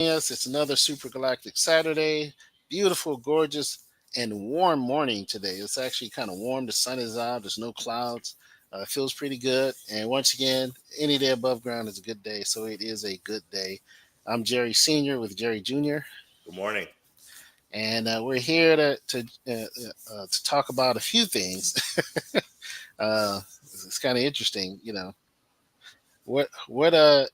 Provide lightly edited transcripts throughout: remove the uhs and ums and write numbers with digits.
Yes, it's another Super Galactic Saturday. Beautiful, gorgeous, and warm morning today. It's actually kind of warm. The sun is out. There's no clouds. It feels pretty good. And once again, any day above ground is a good day. So it is a good day. I'm Jerry Senior with Jerry Junior, Good morning. and we're here to talk about a few things. It's kind of interesting, What what uh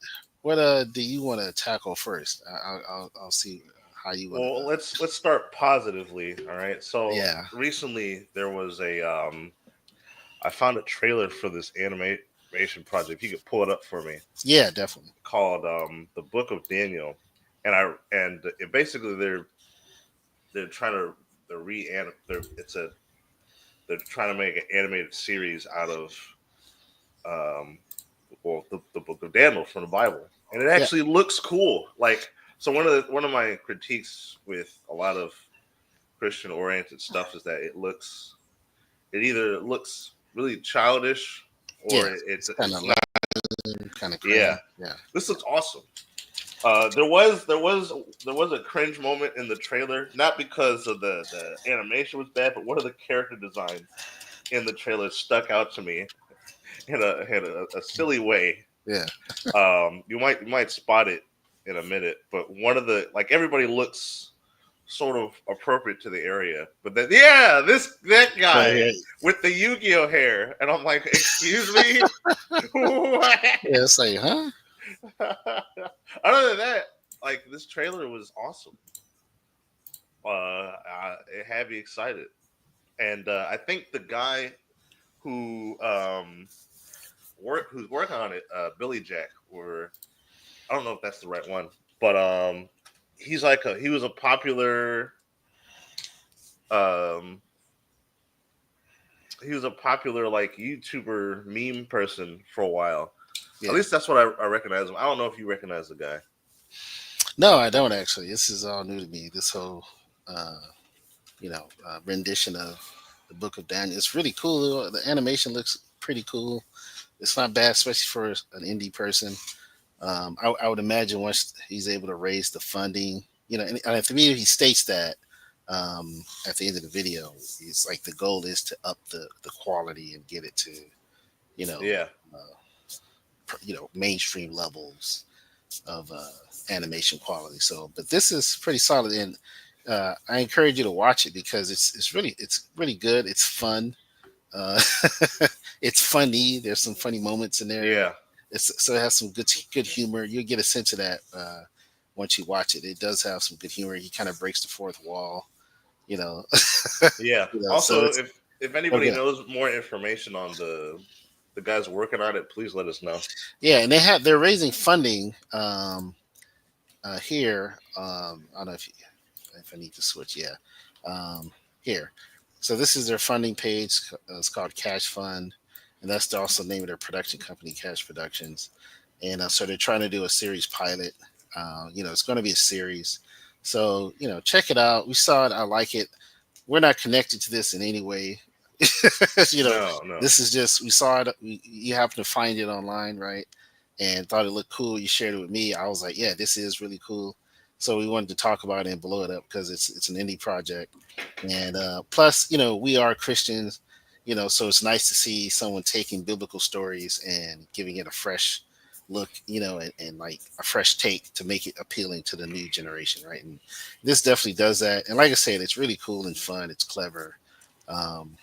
what do you want to tackle first? I'll see how you want to. Well, let's start positively. All right. So Yeah, recently there was a I found a trailer for this animation project. If you could pull it up for me, yeah, definitely. called the Book of Daniel, and it basically they're trying to they're re they're it's a they're trying to make an animated series out of um the Book of Daniel from the Bible, and it Yeah, actually looks cool. Like, so one of my critiques with a lot of Christian oriented stuff is that it either looks really childish yeah. or It's kind it's of not. lime, kind of Yeah, crayon. Yeah, this looks awesome. There was a cringe moment in the trailer, not because of the animation was bad, but one of the character designs in the trailer stuck out to me in a silly way. yeah, You might spot it in a minute, but one of the like everybody looks sort of appropriate to the area, but then yeah, that right guy here. with the Yu-Gi-Oh hair, and I'm like, excuse me, what? Yeah, it's like, huh? Other than that, like this trailer was awesome. It had me excited, and I think the guy who who's working on it, Billy Jack, or I don't know if that's the right one, but he was a popular um like YouTuber meme person for a while. At Yeah. least that's what I recognize him. I don't know if you recognize the guy. No, I don't actually. This is all new to me. This whole, rendition of the Book of Daniel. It's really cool. The animation looks pretty cool. It's not bad, especially for an indie person. I would imagine once he's able to raise the funding, and to me, he states that at the end of the video, it's like the goal is to up the quality and get it to, you know, Yeah, mainstream levels of animation quality. So, but this is pretty solid, and I encourage you to watch it because it's really good. It's fun. Uh, it's funny. There's some funny moments in there. yeah, So it has some good humor. You'll get a sense of that once you watch it. It does have some good humor. He kind of breaks the fourth wall, you know. yeah. So Also, it's if anybody okay. knows more information on the guys working on it, please let us know. Yeah, and they're raising funding here. I don't know if I need to switch. Yeah, here. So this is their funding page. It's called Cash Fund, and that's also the name of their production company, Cash Productions. And so they're trying to do a series pilot. It's going to be a series. So check it out. We saw it. I like it. We're not connected to this in any way. you know, No, no. this is just we saw it. You happen to find it online, right? And thought it looked cool. You shared it with me. I was like, yeah, this is really cool. So we wanted to talk about it and blow it up because it's an indie project, and plus, we are Christians, so it's nice to see someone taking biblical stories and giving it a fresh look, and like a fresh take to make it appealing to the new generation, right? And this definitely does that. And like I said, it's really cool and fun. It's clever. Um,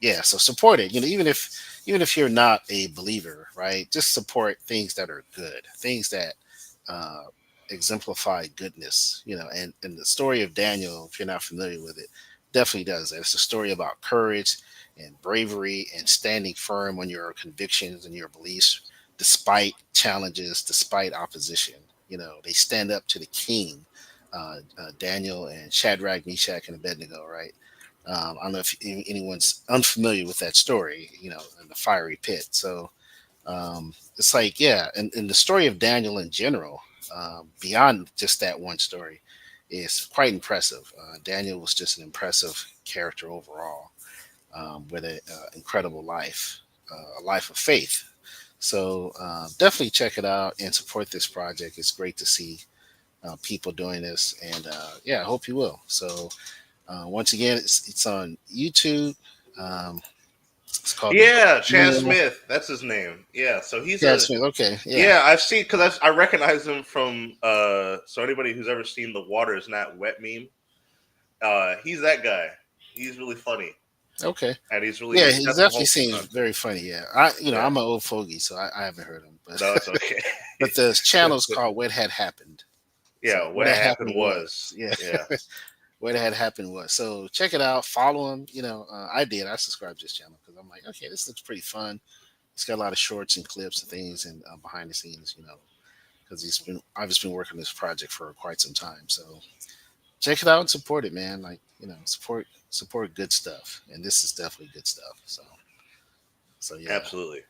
yeah, so support it. Even if you're not a believer, right? Just support things that are good, things that uh, exemplify goodness. And the story of Daniel, if you're not familiar with it, definitely does that. It's a story about courage and bravery and standing firm on your convictions and your beliefs, despite challenges, despite opposition. They stand up to the king, Daniel and Shadrach, Meshach, and Abednego, right? I don't know if anyone's unfamiliar with that story, in the fiery pit. So it's like, yeah, and the story of Daniel in general, beyond just that one story, is quite impressive. Daniel was just an impressive character overall, with an incredible life, a life of faith. So definitely check it out and support this project. It's great to see people doing this, and yeah, I hope you will. So once again, it's on YouTube. Um, it's called the Yeah, Chad Daniel Smith. That's his name. Yeah, so he's Chad a Smith. Okay, yeah, yeah. I've seen because I recognize him from. So anybody who's ever seen the "Water is not wet" meme, he's that guy. He's really funny, okay, and yeah. he's He got some definitely wholesome seems content. very funny. Yeah, Yeah, I'm an old fogey, so I haven't heard him, but no, it's okay. but the channel's called What Had Happened. Yeah, So what what had happened happened was, was, yeah, yeah, what had happened was. So check it out, follow him. I did. I subscribed to this channel because I'm like, okay, this looks pretty fun. It's got a lot of shorts and clips and things and behind the scenes, because I've just been working on this project for quite some time. So check it out and support it, man. Like support good stuff, and this is definitely good stuff. So yeah. absolutely.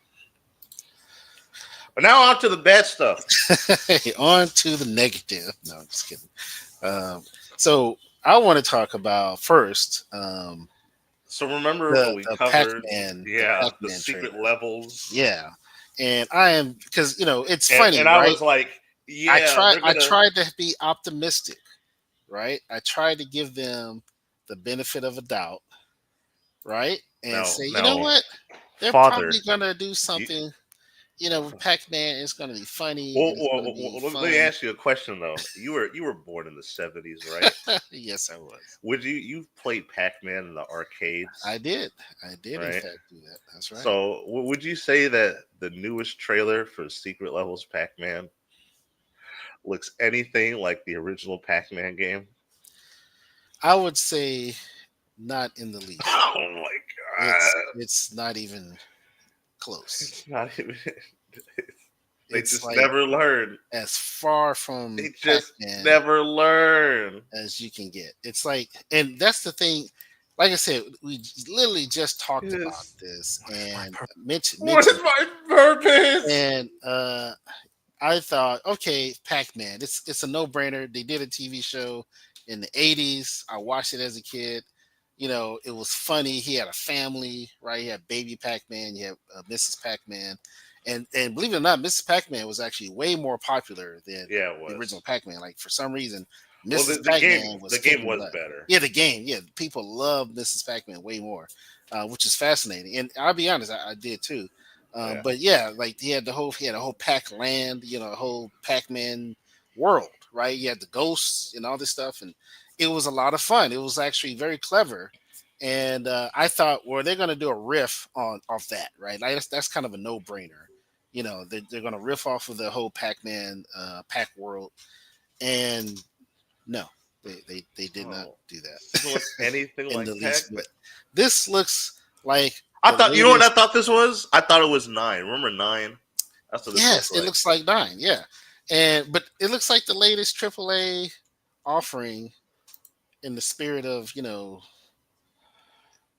But now on to the bad stuff. On to the negative. No, I'm just kidding. Um, so I want to talk about first So remember when the we the covered, Pac-Man the yeah, the Pac-Man secret trailer. levels, Yeah, and I am because it's and funny, I right? was like, I yeah, try they're I gonna tried to be optimistic, right? I tried to give them the benefit of a doubt, right? And no, say, you know no, what? They're father. probably gonna do You, something. With Pac-Man, it's gonna be funny well, and it's gonna well, be let me fun. ask you a question though. You were born in the '70s, right? Yes, I was. Would you played Pac-Man in the I arcades, did. I did, in right? fact, do that. That's right. So would you say that the newest trailer for Secret Levels Pac-Man looks anything like the original Pac-Man game? I would say not in the least. Oh my It's god. it's not even close. It's not even they It's just like never learn. as far from They just Pac-Man never learn. as you can get. It's like, and that's the thing. Like I said, we literally just talked about Yes. this What is my and purpose? What mentioned is my purpose? and I thought, okay, Pac-Man, it's a no-brainer. They did a TV show in the 80s. I watched it as a kid. It was funny. He had a family, right? He had baby Pac-Man, you had Mrs. Pac-Man. And believe it or not, Mrs. Pac-Man was actually way more popular than Yeah, it the original was. Pac-Man. Like for some reason, Well, Mrs. Pac-Man the was game kicking was butt. better. Yeah, the game. Yeah, people love Mrs. Pac-Man way more, which is fascinating. And I'll be honest, I did too. Yeah. But yeah, like he had a whole Pac land, a whole Pac-Man world, right? You had the ghosts and all this stuff, and it was a lot of fun. It was actually very clever, and I thought, well, they're going to do a riff on off that, right? Like that's kind of a no-brainer. They're going to riff off of the whole Pac-Man Pac world, and no, they did not Oh, do this doesn't look that anything in like the least Pac-Man. bit. This looks like I the thought, you know what I latest. thought this was? I thought it was Nine. Remember Nine? That's what this looked Yes, it like. looks like nine. Yeah, but it looks like the latest AAA offering in the spirit of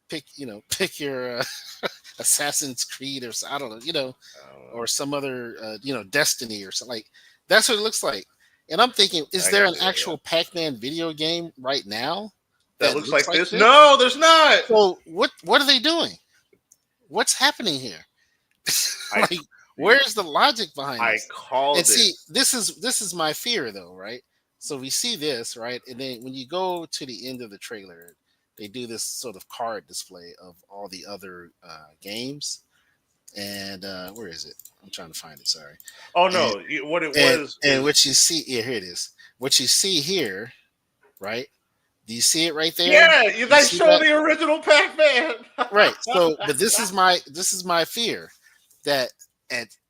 pick your Assassin's Creed or I don't know I don't know. or some other Destiny or something like that's what it looks like. And I'm thinking, is I there can an see that. Yeah, actual Pac-Man video game right now that that looks looks like like this. this? No, there's not. So what are they doing? What's happening here? I Like, where's the logic behind I this? And called it. see, this is my fear though, right? So we see this, right? And then when you go to the end of the trailer, they do this sort of card display of all the other games. And where is it? I'm trying to find it. Sorry. Oh And no, what it and was and is what you see, yeah, here it is. What you see here, right? Do you see it right there? yeah. You You guys see show that? the original Pac-Man. Right. So, but this is my fear that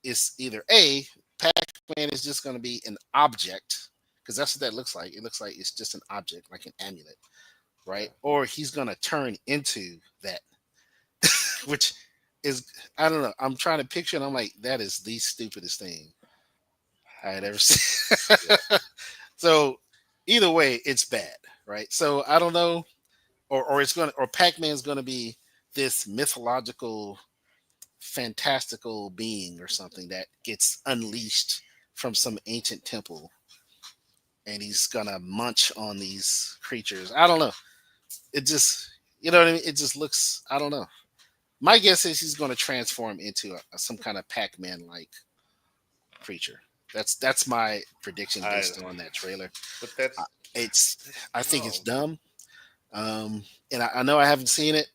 it's either a Pac-Man is just going to be an object because that's what that looks like. It looks like it's just an object, like an amulet, right? Or he's going to turn into that, which is I don't know. I'm trying to picture, and I'm like, that is the stupidest thing I had ever seen. Yeah. So, either way, it's bad, right? So I don't know, or it's gonna or Pac-Man's gonna be this mythological fantastical being or something that gets unleashed from some ancient temple and he's gonna munch on these creatures. I don't know. It just what I mean? It just looks I don't know. My guess is he's gonna transform into some kind of Pac-Man like creature. That's my prediction I based on that trailer. but Uh, that's It's I think it's no dumb. And I know I haven't seen it.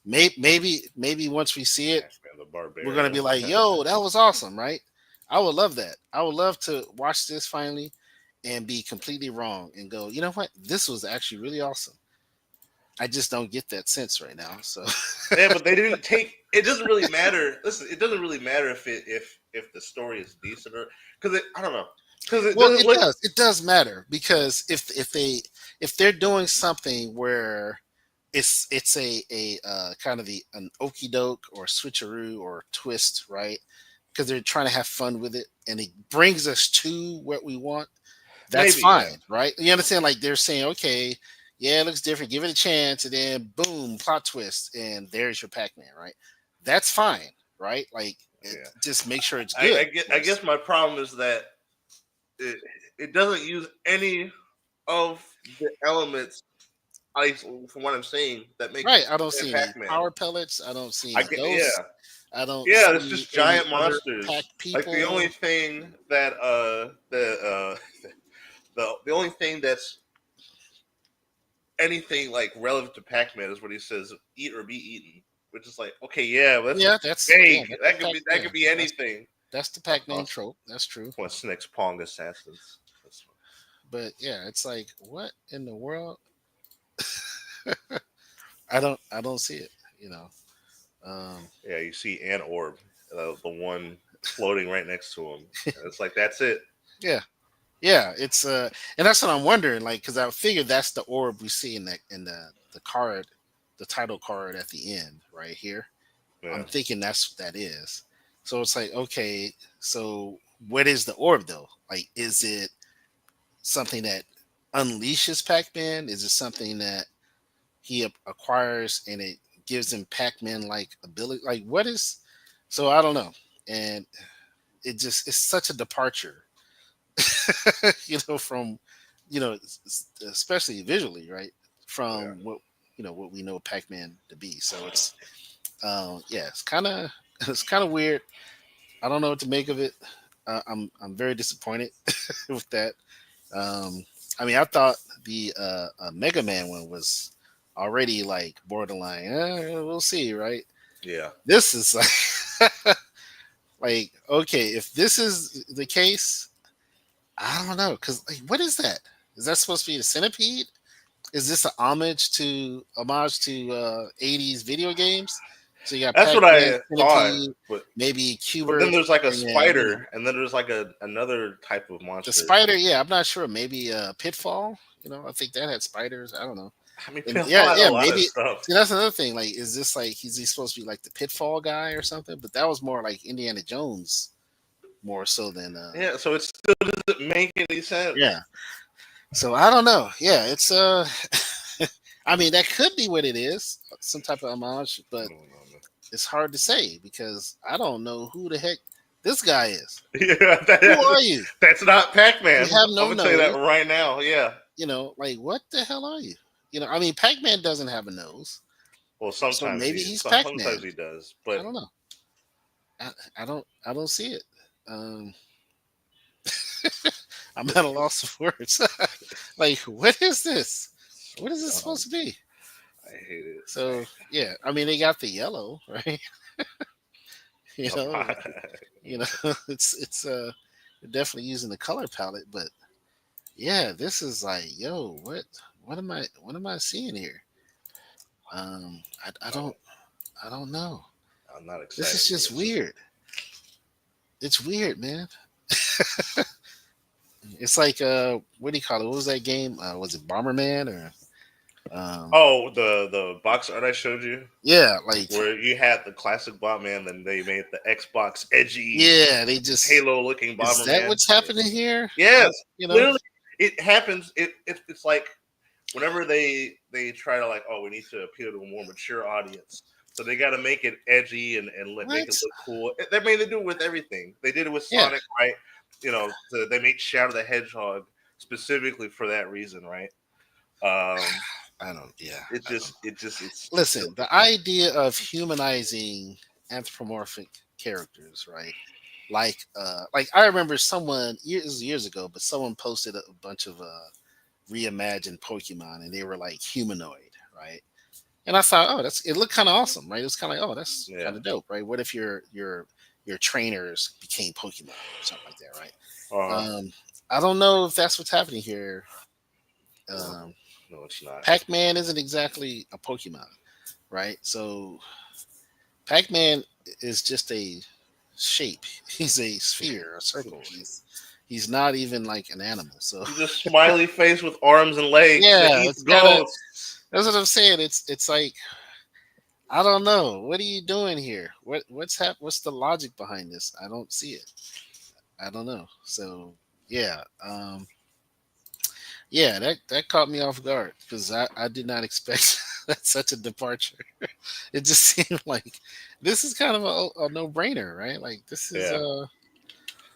Maybe once we see it, Pac-Man the we're gonna Barbarian. be like, "Yo, that was awesome!" Right? I would love that. I would love to watch this finally and be completely wrong and go, you know what? This was actually really awesome. I just don't get that sense right now. So, Yeah, but they didn't take. It doesn't really matter. Listen, it doesn't really matter if the story is decent or because I don't know because it well, doesn't look. it does matter because if they're doing something where it's a kind of the an okey doke or switcheroo or twist, right? Because they're trying to have fun with it, and it brings us to what we want. That's Maybe, yeah, fine, right? You understand? Like they're saying, okay, yeah, it looks different. Give it a chance, and then boom, plot twist, and there's your Pac-Man, right? That's fine, right? Like yeah. just make sure it's I, good I guess I first. guess my problem is that it it doesn't use any of the elements. From what I'm saying, that make Right. I don't see any Pac-Man. power pellets. I don't see I any get ghosts. yeah. I don't Yeah, it's see just any giant other pack monsters. Like the only people. thing that the only thing that's anything like relevant to Pac-Man is what he says, "Eat or be eaten," which is like, okay, yeah, well, that's Yeah, vague. that's the That could be that's anything. the That's Pac-Man awesome. trope. That's true. What's next? Pong assassins. That's But yeah, it's like what in the world? I don't see it. You know. Um, yeah. You see Ant Orb, the one floating right next to him. And it's like that's it. yeah, yeah. It's and that's what I'm wondering. Like, because I figured that's the orb we see in the card, the title card at the end, right here. I'm Yeah, thinking that's what that is. So it's like, okay, so what is the orb though? Like, is it something that unleashes Pac-Man? Is it something that he acquires and it gives him Pac-Man like ability? Like, what is? So I don't know, and it's such a departure, from especially visually, right? yeah. From what we know Pac-Man to be. So it's yeah, it's kind of it's kind of weird. I don't know what to make of it. I'm very disappointed with that. Um, I mean, I thought the Mega Man one was already like borderline. We'll see, right? Yeah. This is like, like okay, if this is the case, I don't know, because like, what is that? Is that supposed to be the centipede? Is this a homage to 80s video games? So you got That's Pac what Man, I thought, Centipede, maybe but then Cubert, there's like a and spider, and then there's like another type of the monster. spider. Yeah, I'm not sure. Maybe Pitfall. I think that had spiders. I don't know. I mean, And Pitfall yeah, had a yeah, lot of maybe. stuff. See, that's another thing. Like, is this like is he supposed to be like the Pitfall guy or something? But that was more like Indiana Jones, more so than Yeah, so it still doesn't make any sense. yeah. So I don't know. Yeah, it's I mean, that could be what it is, some type of homage, I but don't know, man. it's hard to say because I don't know who the heck this guy is. Yeah, Who are you? that's not You Pac-Man. have I'm no gonna tell you that nose. right now. Yeah. Like what the hell are you? I mean, Pac-Man doesn't have a nose, Well, so sometimes maybe he he's sometimes Pac-Man. he does, I but don't know. I don't see it. Um, I'm at a loss of words. Like, what is this? so What is this dumb. supposed to be? I hate it. So yeah, I mean, they got the yellow, right? you know, you know, it's definitely using the color palette, but yeah, this is like, yo, what am I seeing here? No, I don't know. I'm not This excited is for just this. weird. It's weird, man. It's like what do you call it? What was that game? Was it Bomberman or Oh, the box art I showed you, yeah, like where you had the classic Bomberman, then they made the Xbox edgy yeah, they just Halo-looking is that Bomberman. what's happening here? Yes, You know, literally, it happens. It's like whenever they try to like, oh, we need to appeal to a more mature audience, so they got to make it edgy and make it what? look cool. They made it do it with everything. They did it with Yeah, Sonic, right? They made Shadow the Hedgehog specifically for that reason, right? Um, I don't. Yeah, it I don't. just it's Listen, silly. the idea of humanizing anthropomorphic characters, right? like I remember someone years ago, but someone posted a bunch of reimagined Pokemon, and they were like humanoid, right? And I thought, oh, it looked kind of awesome, right? It was kind of like, oh, that's Yeah. kind of dope, right? What if your trainers became Pokemon or something like that, right? Uh huh. I don't know if that's what's happening here. No, Um, no, it's not. Pac-Man isn't exactly a Pokemon, right? So Pac-Man is just a shape. He's a sphere, a circle. He's not even like an animal. So He's a smiley face with arms and legs that yeah, eats it's gotta. ghosts. That's what I'm saying. It's like I don't know. What are you doing here? What's the logic behind this? I don't see it. I don't know. So yeah, yeah, that caught me off guard because I did not expect such a departure. It just seemed like this is kind of a no brainer, right? Like this is Yeah.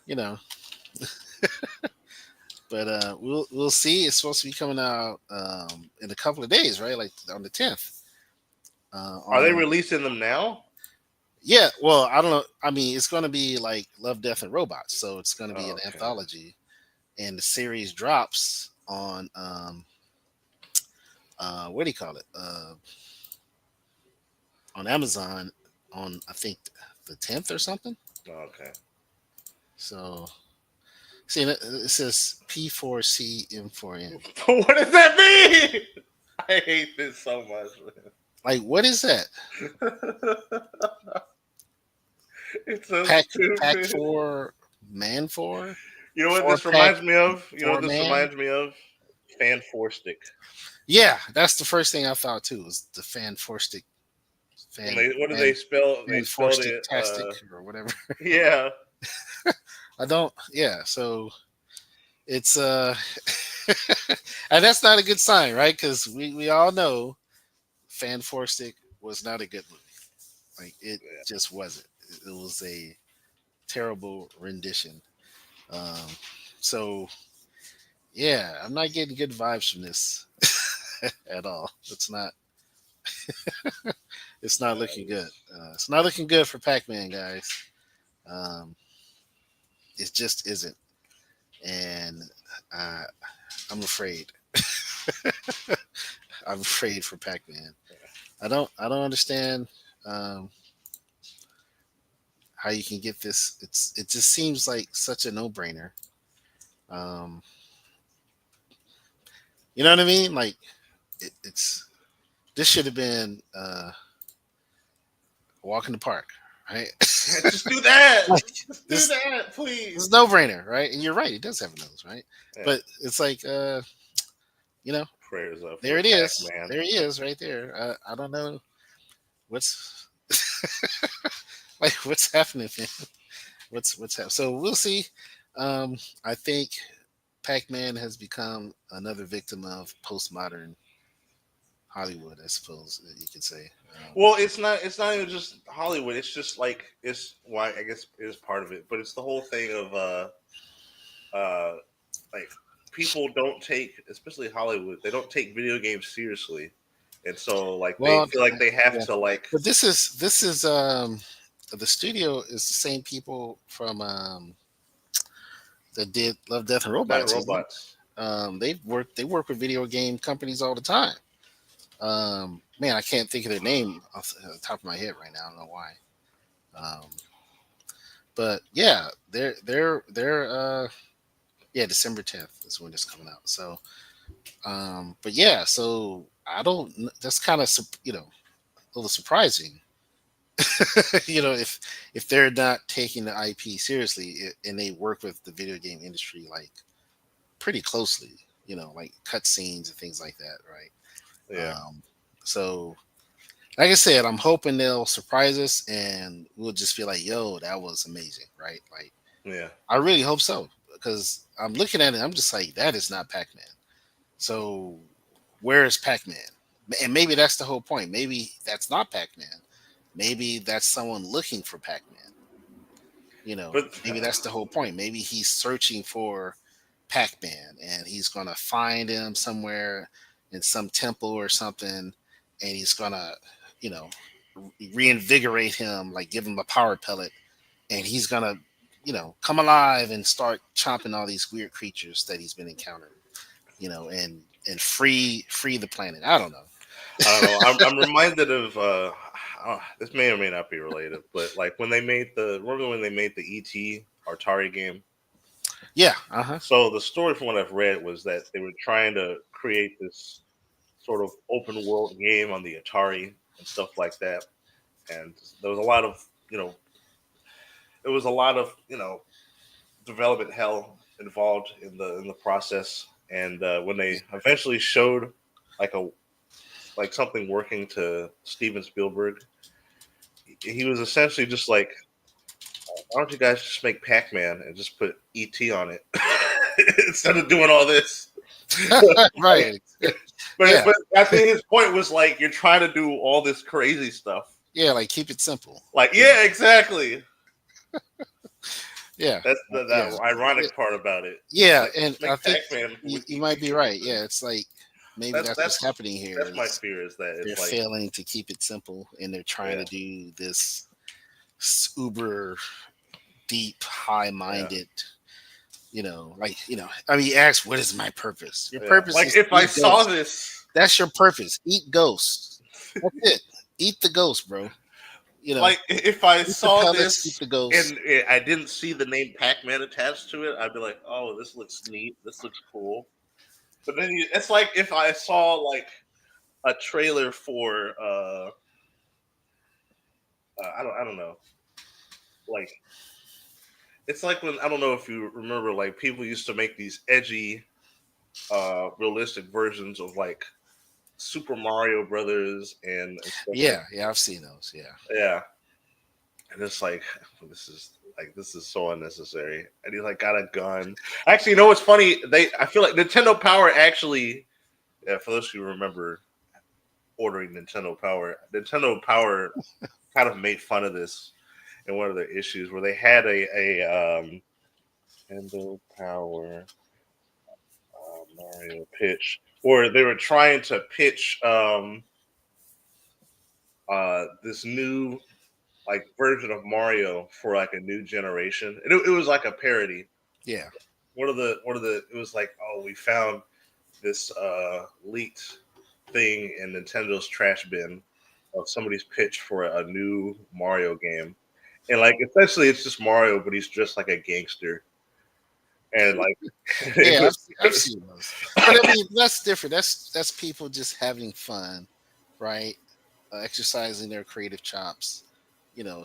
you know, but we'll see. It's supposed to be coming out in a couple of days, right? Like on the 10th. Are they On releasing them now? Yeah, well, I don't know. I mean, it's going to be like Love, Death, and Robots, so it's going to be Oh, an okay. anthology, and the series drops on what do you call it? On Amazon on I think the 10th or something. Oh, okay. So see, it says P4C M4N. What does that mean? I hate this so much, Like, what is that? man. It's so Pack stupid. four, man four, You know what four this pack, reminds me of? You know what four this man. reminds me of? Fan Four Stick. Yeah, that's the first thing I thought too. Was the fan four stick, When fan they what do they fan spell? They fan four spelled stick it. tastic or whatever. Yeah. I don't. Yeah, so it's and that's not a good sign, right? Because we all know Fan Four Stick was not a good movie. Like it Yeah. just wasn't. It was a terrible rendition. Um, so yeah, I'm not getting good vibes from this at all. It's not looking good. It's not looking good for Pac-Man, guys. Um, it just isn't, and uh, I'm afraid. I'm afraid for Pac-Man. I don't understand um, how you can get this. It just seems like such a no-brainer. Um, you know what I mean? Like it's this should have been a walk in the park, right? Yeah, just do that. Like Just do this that, this please. is no brainer, right? And you're right, it does have a nose, right? Yeah. But it's like you know, Prayers up for there it Pac is. Man. There he is right there. I don't know what's like what's happening, man. What's happening. So we'll see. I think Pac-Man has become another victim of postmodern Hollywood, I suppose you could say. Well, it's not. It's not even just Hollywood. It's just like it's why I guess it is part of it, but it's the whole thing of uh like people don't take, especially Hollywood, they don't take video games seriously, and so like they Well, feel like they have yeah. to like But this is the studio is the same people from that did Love, Death, and that Robots, isn't it? robots. They work with video game companies all the time. Man, I can't think of their name off the top of my head right now. I don't know why. Um, but yeah, they're yeah, December 10th is when it's coming out. So but yeah, so I don't. That's kind of a little surprising. If they're not taking the IP seriously and they work with the video game industry like pretty closely, like cutscenes and things like that, right? Yeah, So like I said, I'm hoping they'll surprise us and we'll just feel like, yo, that was amazing, right? Like yeah. I really hope so because I'm looking at it, I'm just like, that is not Pac-Man. So where is Pac-Man? And maybe that's the whole point. Maybe that's not Pac-Man. Maybe that's someone looking for Pac-Man. But Maybe that's the whole point. Maybe he's searching for Pac-Man and he's gonna find him somewhere in some temple or something, and he's gonna, you know, reinvigorate him, like give him a power pellet, and he's gonna come alive and start chomping all these weird creatures that he's been encountering, and free the planet. I don't know. I don't know. I'm reminded of this may or may not be related, but like when they made remember when they made the ET Atari game. Yeah. Uh-huh. So the story from what I've read was that they were trying to create this sort of open world game on the Atari and stuff like that, and there was a lot of there was a lot of development hell involved in the process. And when they eventually showed like a like something working to Steven Spielberg, he was essentially just like, "Why don't you guys just make Pac-Man and just put ET on it instead of doing all this?" Like, Right. Yeah. but I think his point was like, you're trying to do all this crazy stuff. Yeah, like keep it simple. Like, Yeah. yeah, exactly. Yeah. That's Yeah. the ironic part about it. Yeah, Like, and make I think Pac-Man with you might be ET. right. Yeah, it's like maybe That's that's what's that's happening here that's my is fear is that they're it's like, failing to keep it simple and they're trying yeah, to do this uber deep, high yeah, minded, I mean, you ask, what is my purpose? Your yeah. purpose Like is to if I eat saw ghosts. this, That's your purpose. Eat ghosts. That's it. Eat the ghost, bro. like if I Eat the saw pellets, eat this the ghost. and I didn't see the name Pac-Man attached to it, I'd be like, oh, this looks neat. This looks cool. But then it's like if I saw like a trailer for I don't know, like it's like when I don't know if you remember, like people used to make these edgy realistic versions of like Super Mario Brothers and stuff like Yeah, I've seen those. Yeah. yeah. And it's like this is so unnecessary. And he like got a gun. Actually, you know what's funny? I feel like Nintendo Power actually, yeah, for those who remember ordering Nintendo Power kind of made fun of this in one of their issues where they had a Nintendo Power Mario pitch, or they were trying to pitch this new like version of Mario for like a new generation. It was like a parody. Yeah. One of the it was like, oh, we found this leaked thing in Nintendo's trash bin of somebody's pitch for a new Mario game. And like essentially it's just Mario, but he's dressed like a gangster. And like it Yeah, was, I've seen those. But I mean, that's different. That's people just having fun, right? Exercising their creative chops,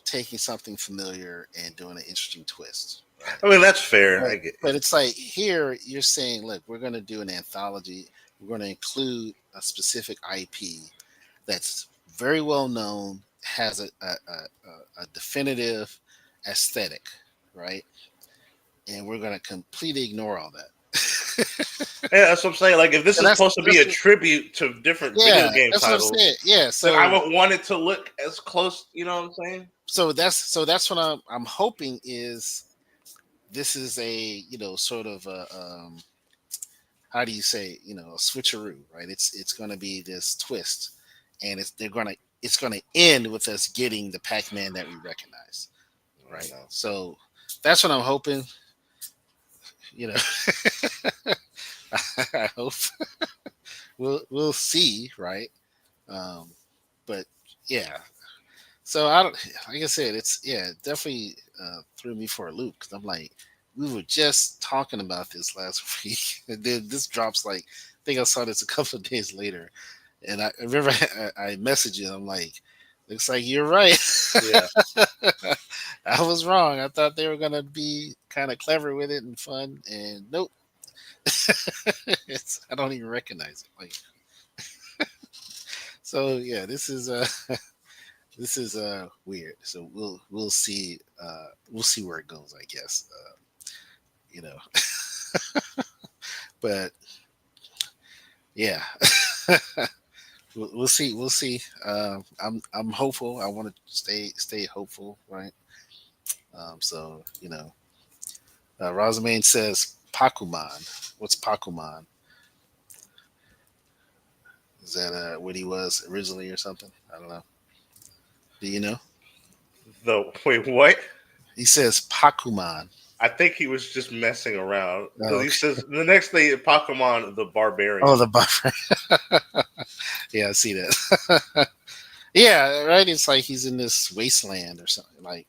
taking something familiar and doing an interesting twist, right? I mean that's fair. But I get but it's like here you're saying, look, we're going to do an anthology. We're going to include a specific IP that's very well known, has a definitive aesthetic, right? And we're going to completely ignore all that. yeah, that's what I'm saying. Like if this And is that's supposed to be a tribute to different video yeah, game that's what I'm titles, saying. Yeah, then I so would want it to look as close, you know what I'm saying? that's what I'm hoping is this is a sort of a how do you say a switcheroo, right? It's going to be this twist, and it's going to end with us getting the Pac-Man that we recognize, I don't right? know. So that's what I'm hoping. You know, I hope we'll see, right? Um, but yeah, so I don't. Like I said, it definitely threw me for a loop because I'm like, we were just talking about this last week, and then this drops like I think I saw this a couple of days later, and I remember I messaged you. I'm like, looks like you're right. Yeah. I was wrong. I thought they were gonna be kind of clever with it and fun, and nope. I don't even recognize it. Like so, yeah. This is weird. So we'll see where it goes. I guess you know, but yeah, we'll see. We'll see. I'm hopeful. I want to stay hopeful, right? So Rosamane says Pakuman. What's Pakuman? Is that what he was originally or something? I don't know. Do you know? The wait, what? He says Pakuman. I think he was just messing around Oh, because he okay. says the next thing Pokemon the Oh, Barbarian. the buffer. Yeah, I see that. Yeah, right. It's like he's in this wasteland or something, like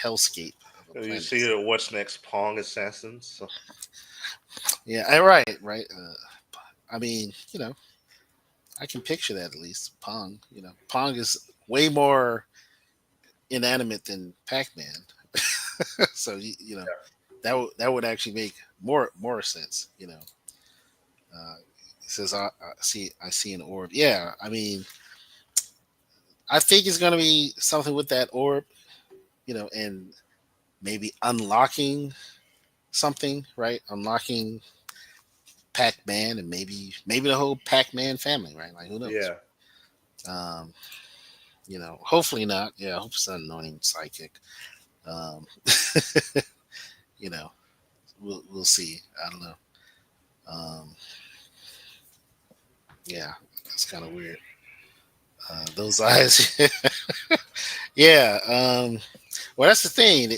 hellscape of a You planet. see what's next? Pong Assassins. So, Yeah, right, right. I mean, I can picture that at least. Pong, Pong is way more inanimate than Pac-Man, so that would actually make more sense. It says I see an orb. Yeah, I mean, I think it's gonna be something with that orb, and maybe unlocking something, right? Unlocking Pac-Man and maybe the whole Pac-Man family, right? Like who knows? yeah. Um, hopefully not. Yeah, I hope it's an annoying psychic. Um, you know, we'll see. I don't know. Um, yeah, it's kind of weird. Those eyes. Yeah. Well, that's the thing.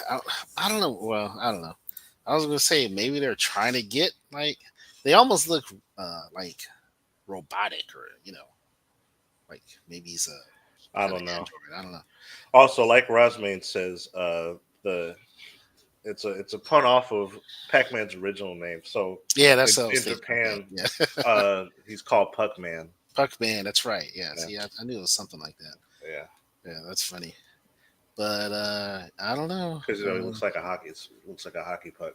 I, I don't know. Well, I don't know. I was gonna say maybe they're trying to get like they almost look like robotic or like maybe he's a I kind of don't know. android. I don't know. Also, like Rosmain says, the it's a pun off of Pac-Man's original name. So Yeah, in, that's what I was in thinking. Okay. Japan, Yeah, he's called Puck-Man. Puckman. That's right. Yeah. Yeah, See, I knew it was something like that. yeah, Yeah, that's funny. But I don't know. because he looks like a hockey puck.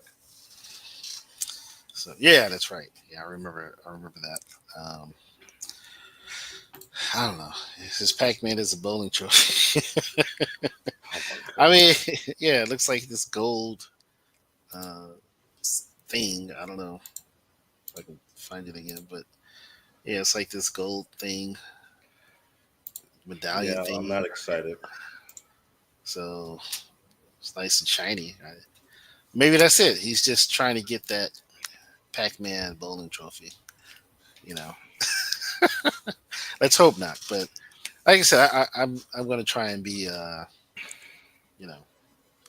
So yeah, that's right. Yeah, I remember that. I don't know. His Pac-Man is a bowling trophy. Oh my I god! mean, yeah, it looks like this gold uh, thing. I don't know if I can find it again, but yeah, it's like this gold thing, medallion Yeah, I'm not thingy. excited. So it's nice and shiny. Right? Maybe that's it. He's just trying to get that Pac-Man bowling trophy. You know, let's hope not. But like I said, I'm going to try and be you know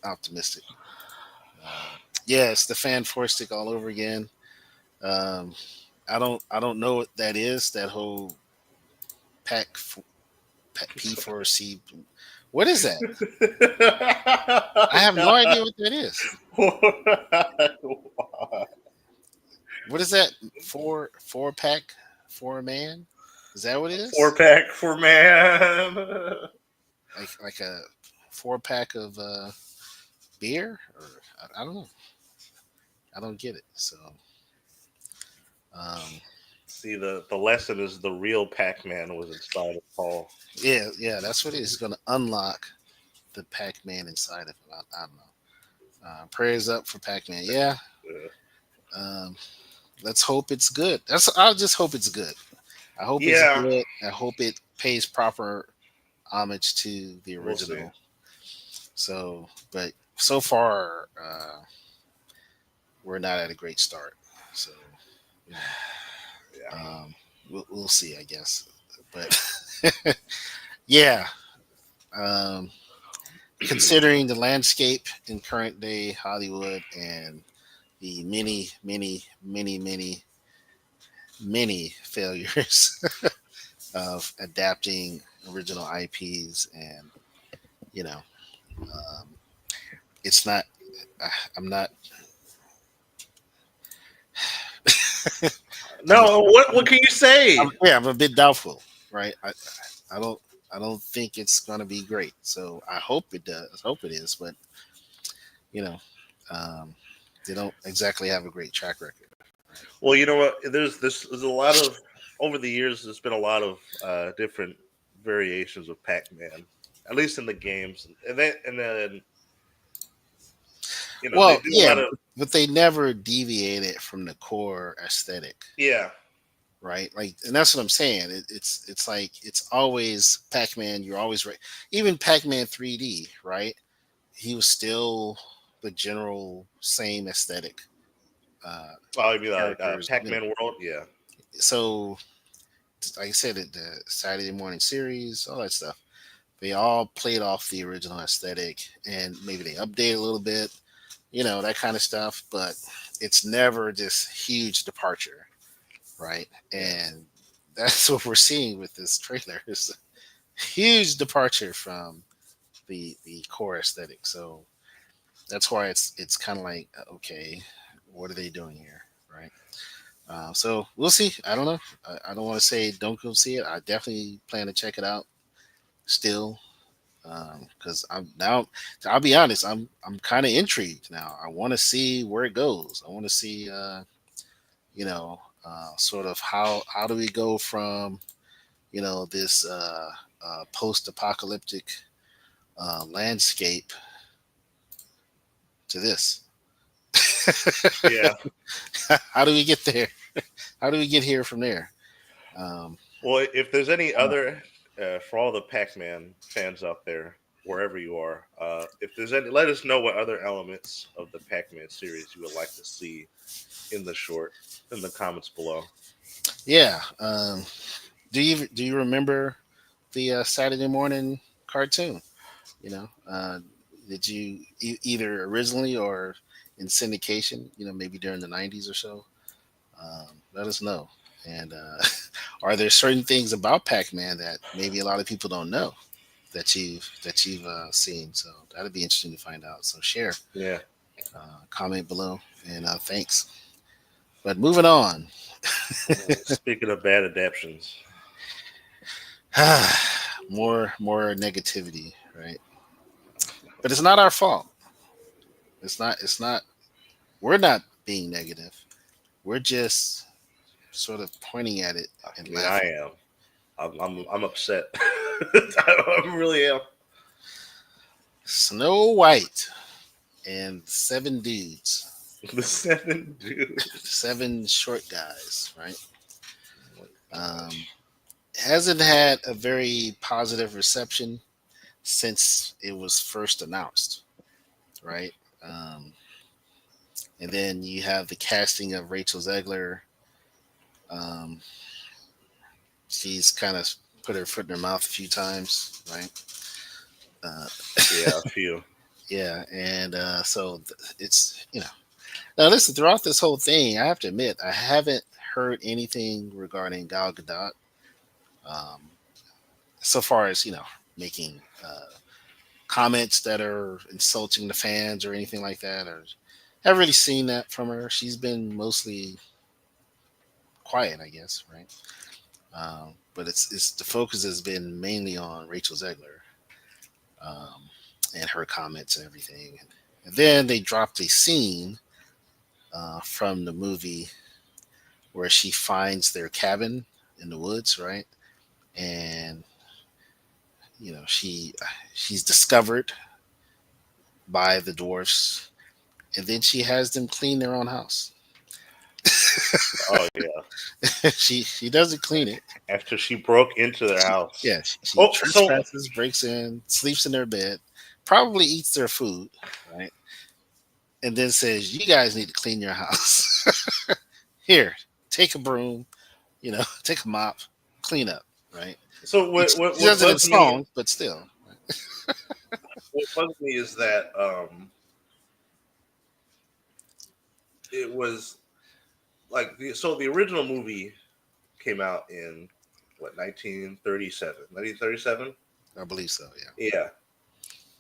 optimistic. Yeah, it's the fan stick all over again. Um, I don't know what that is. That whole pack P4C. What is that? I have no idea what that is. What is that? Four pack for a man? Is that what it Four is? pack for man. Like a 4 pack of beer? Or I don't know. I don't get it. So um, See, the lesson is the real Pac-Man was inside of Paul. yeah, that's what it is. It's going to unlock the Pac Man inside of it. I don't know. Prayers up for Pac Man. Yeah. Uh, Um, let's hope it's good. I'll just hope it's good. I hope it's yeah, good. I hope it pays proper homage to the we'll see. original. So, but so far, we're not at a great start. So, you Yeah. we'll see, I guess. But yeah, um, considering the landscape in current day Hollywood and the many failures of adapting original IPs, and you know, um, it's not. I'm not. I'm, No, what can you say? yeah, I'm a bit doubtful, right? I don't I don't think it's gonna be great. So I hope it does. Hope it is, but you know, um, they don't exactly have a great track record. Well, you know what? There's a lot of over the years. There's been a lot of different variations of Pac-Man, at least in the games, and then they Well, do a yeah, lot of but they never deviated from the core aesthetic, yeah. right? Like, and that's what I'm saying. It's like it's always Pac-Man. You're always right. Even Pac-Man 3D, right? He was still the general same aesthetic Well, it'd be like characters. Pac-Man World. Yeah, So, like I said, the Saturday morning series, all that stuff. They all played off the original aesthetic, and maybe they update a little bit, that kind of stuff. But it's never this huge departure, right? Yeah. And that's what we're seeing with this trailer. Is a huge departure from the core aesthetic. So that's why it's kind of like, okay, what are they doing here, right? So we'll see. I don't know. I don't want to say don't go see it. I definitely plan to check it out still, because I'm now. I'll be honest. I'm kind of intrigued now. I want to see where it goes. I want to see, sort of how do we go from this post-apocalyptic landscape to this. Yeah. How do we get there? How do we get here from there? Um, Well, if there's any other, for all the Pac-Man fans out there, wherever you are, if there's any, let us know what other elements of the Pac-Man series you would like to see in the short in the comments below. yeah. Do you remember the Saturday morning cartoon? You know, did you either originally or in syndication? Maybe during the '90s or so. Let us know. And are there certain things about Pac-Man that maybe a lot of people don't know that you've seen? So that'd be interesting to find out. So share, Yeah. comment below, and thanks. But moving on. Speaking of bad adaptions, more negativity, right? But it's not our fault. It's not we're not being negative. We're just sort of pointing at it I and mean, I laughing. am. I'm upset. I really am. Snow White and seven dudes, The seven dude. seven short guys, right? Oh my Um, gosh. hasn't had a very positive reception since it was first announced, right? Um, and then you have the casting of Rachel Zegler. Um, she's kind of put her foot in her mouth a few times, right? Uh, Yeah, a few. yeah, and it's now listen, throughout this whole thing, I have to admit I haven't heard anything regarding Gal Gadot. Um, so far as making comments that are insulting the fans or anything like that, or haven't really seen that from her. She's been mostly quiet, I guess, right? But it's the focus has been mainly on Rachel Zegler, um, and her comments and everything. And then they dropped a scene from the movie where she finds their cabin in the woods, right? And she's discovered by the dwarfs, and then she has them clean their own house. Oh yeah. She doesn't clean it. After she broke into their She, house. yeah, she Oh, so trespasses, breaks in, sleeps in their bed, probably eats their food, right? And then says, "You guys need to clean your house. Here, take a broom, take a mop, clean up." Right? so She, what she does it in bugs me? song, but still. What bugs me is that it was like the original movie came out in what 1937 1937. I believe so. Yeah.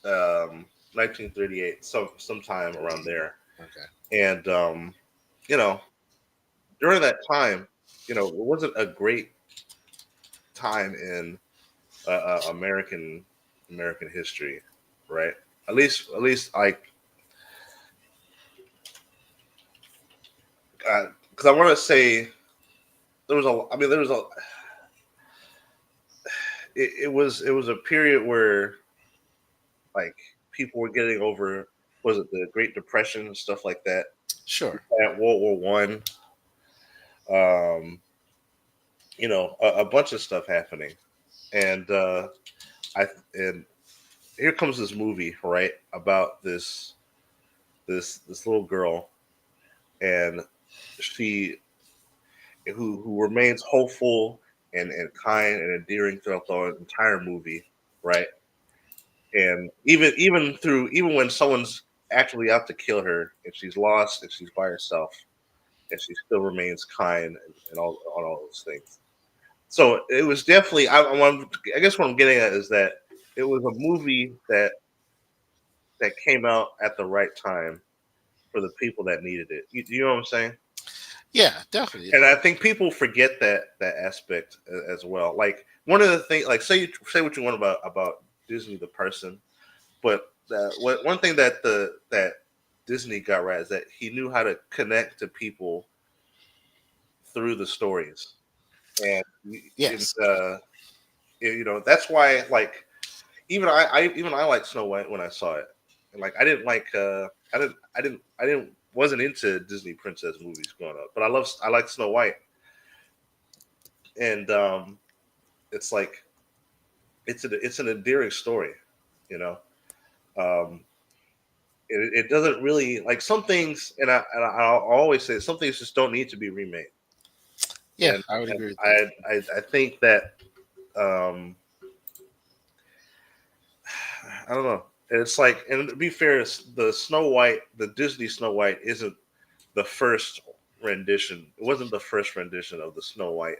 Yeah. 1938, sometime around 38. there. Okay. And you know during that time, it wasn't a great time in American history, right? At least like because I want to say there was a I mean there was a it was a period where like people were getting over, was it the Great Depression and stuff like that, Sure. at World War I, a bunch of stuff happening. And I and here comes this movie, right, about this little girl, and she who remains hopeful and kind and endearing throughout the entire movie, right? And even when someone's actually out to kill her, and she's lost, and she's by herself, and she still remains kind, and all those things. So it was definitely. I guess what I'm getting at is that it was a movie that came out at the right time for the people that needed it. You know what I'm saying? Yeah, definitely. And I think people forget that aspect as well. Like one of the things, like say what you want about Disney the person, but one thing that Disney got right is that he knew how to connect to people through the stories, and Yes. that's why like even I liked Snow White when I saw it, and like I didn't wasn't into Disney princess movies growing up, but I like Snow White, and it's like it's an endearing story, you know. Um, it doesn't really like some things, I'll always say some things just don't need to be remade, Yeah, and I would and agree with that. I think that um, I don't know. And it's like, and to be fair, the Disney Snow White isn't the first rendition. It wasn't the first rendition of the Snow White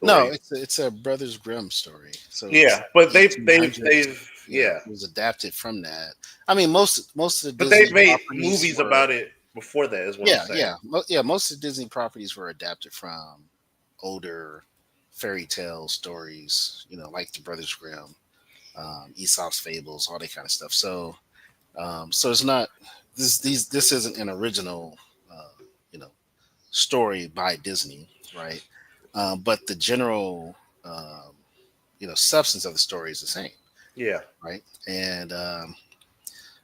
No, story. it's a Brothers Grimm story. So it's Yeah, but eighteen hundreds. yeah, It was adapted from that. I mean, most of the but they've Disney made properties movies were. about it before that. Is what I'm Yeah, saying. yeah. Most of the Disney properties were adapted from older fairy tale stories. Like the Brothers Grimm, Aesop's fables, all that kind of stuff. So it's not this isn't an original, uh, you know, story by Disney, right? But the general, substance of the story is the same, Yeah, right? And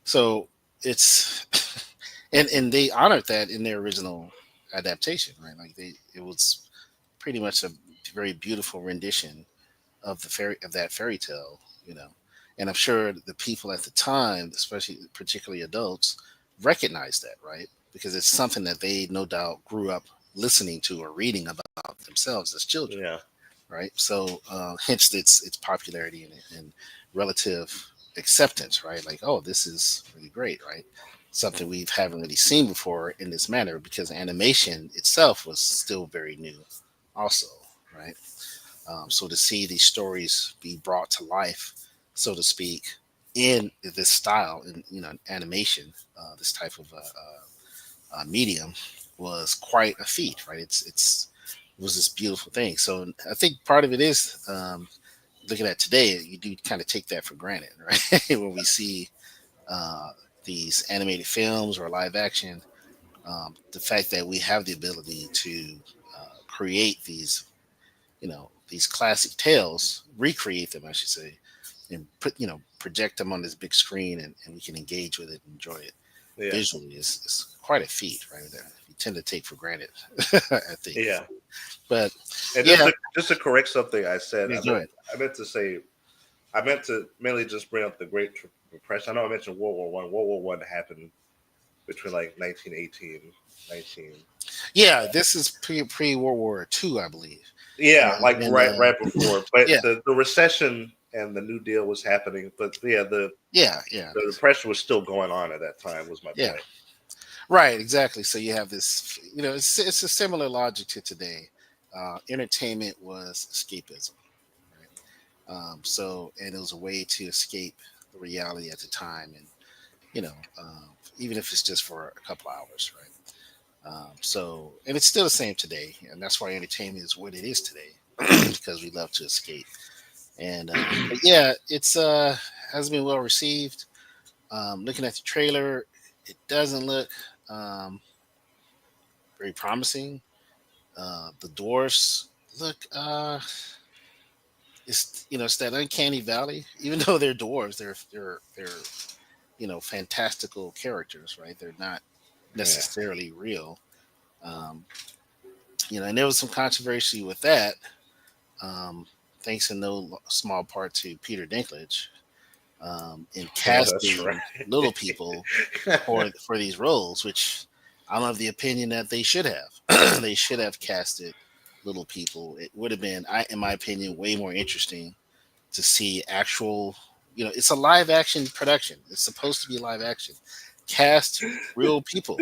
so it's and they honored that in their original adaptation, right? Like it was pretty much a very beautiful rendition of that fairy tale, you know. And I'm sure the people at the time, especially particularly adults, recognize that, right? Because it's something that they no doubt grew up listening to or reading about themselves as children, yeah, right? So hence its popularity and relative acceptance, right? Like, oh, this is really great, right? Something we haven't really seen before in this manner because animation itself was still very new, also, right? So to see these stories be brought to life, so to speak, in this style, in animation, this type of medium, was quite a feat, right? It was this beautiful thing. So I think part of it is looking at today, you do kind of take that for granted, right? When we see uh, these animated films or live action, the fact that we have the ability to create these classic tales, recreate them, I should say, and project them on this big screen, and we can engage with it and enjoy it yeah, visually is quite a feat, right? That we tend to take for granted, I think. yeah. But And yeah, just to correct something I said, yeah, go ahead. I meant to say I meant to mainly just bring up the Great Depression. I know I mentioned World War One. World War One happened between like 1918, 19. Yeah, this is pre World War II, I believe. Yeah, And, like and right before. But yeah, the recession and the New Deal was happening. But yeah, yeah, the depression was still going on at that time. Was my yeah. point. Right, exactly. So you have this, it's a similar logic to today. Entertainment was escapism, right? And it was a way to escape the reality at the time, and even if it's just for a couple hours, right? And it's still the same today, and that's why entertainment is what it is today, because we love to escape. And but yeah, it's has been well received. Looking at the trailer, it doesn't look um, very promising. The dwarfs look, it's that uncanny valley. Even though they're dwarves, they're fantastical characters, right? They're not Yeah, necessarily real. Um, and there was some controversy with that, thanks in no small part to Peter Dinklage, in that's casting little right. people for these roles, which I'm of the opinion that they should have. They should have casted little people. It would have been, in my opinion, way more interesting to see actual it's a live action production. It's supposed to be live action. Cast real people.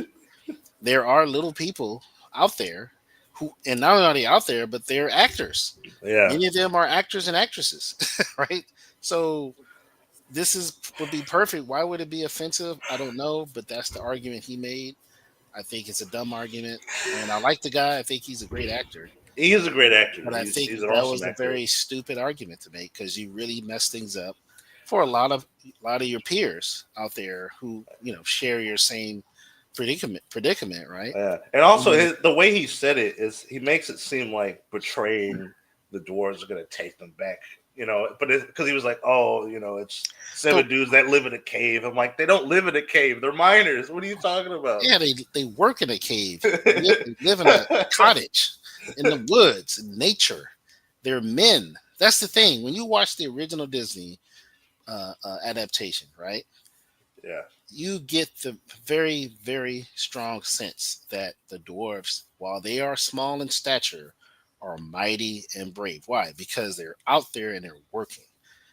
There are little people out there who, and not only are they out there, but they're actors. Yeah. Many of them are actors and actresses, right? So this is would be perfect. Why would it be offensive? I don't know, but that's the argument he made. I think it's a dumb argument, and I like the guy. I think he's a great actor, He is a great actor. but I think He's an that awesome was a actor. very stupid argument to make because you really mess things up for a lot of your peers out there who share your same predicament, right? Yeah, and also Mhm. the way he said it is he makes it seem like betraying the dwarves are going to take them back. But because he was like, oh, it's But 7 dudes that live in a cave. I'm like, they don't live in a cave. They're miners. What are you talking about? yeah, they work in a cave. They live in a cottage in the woods in nature. They're men. That's the thing. When you watch the original Disney adaptation, right? Yeah, You get the very, very strong sense that the dwarves, while they are small in stature, are mighty and brave. Why? Because they're out there and they're working.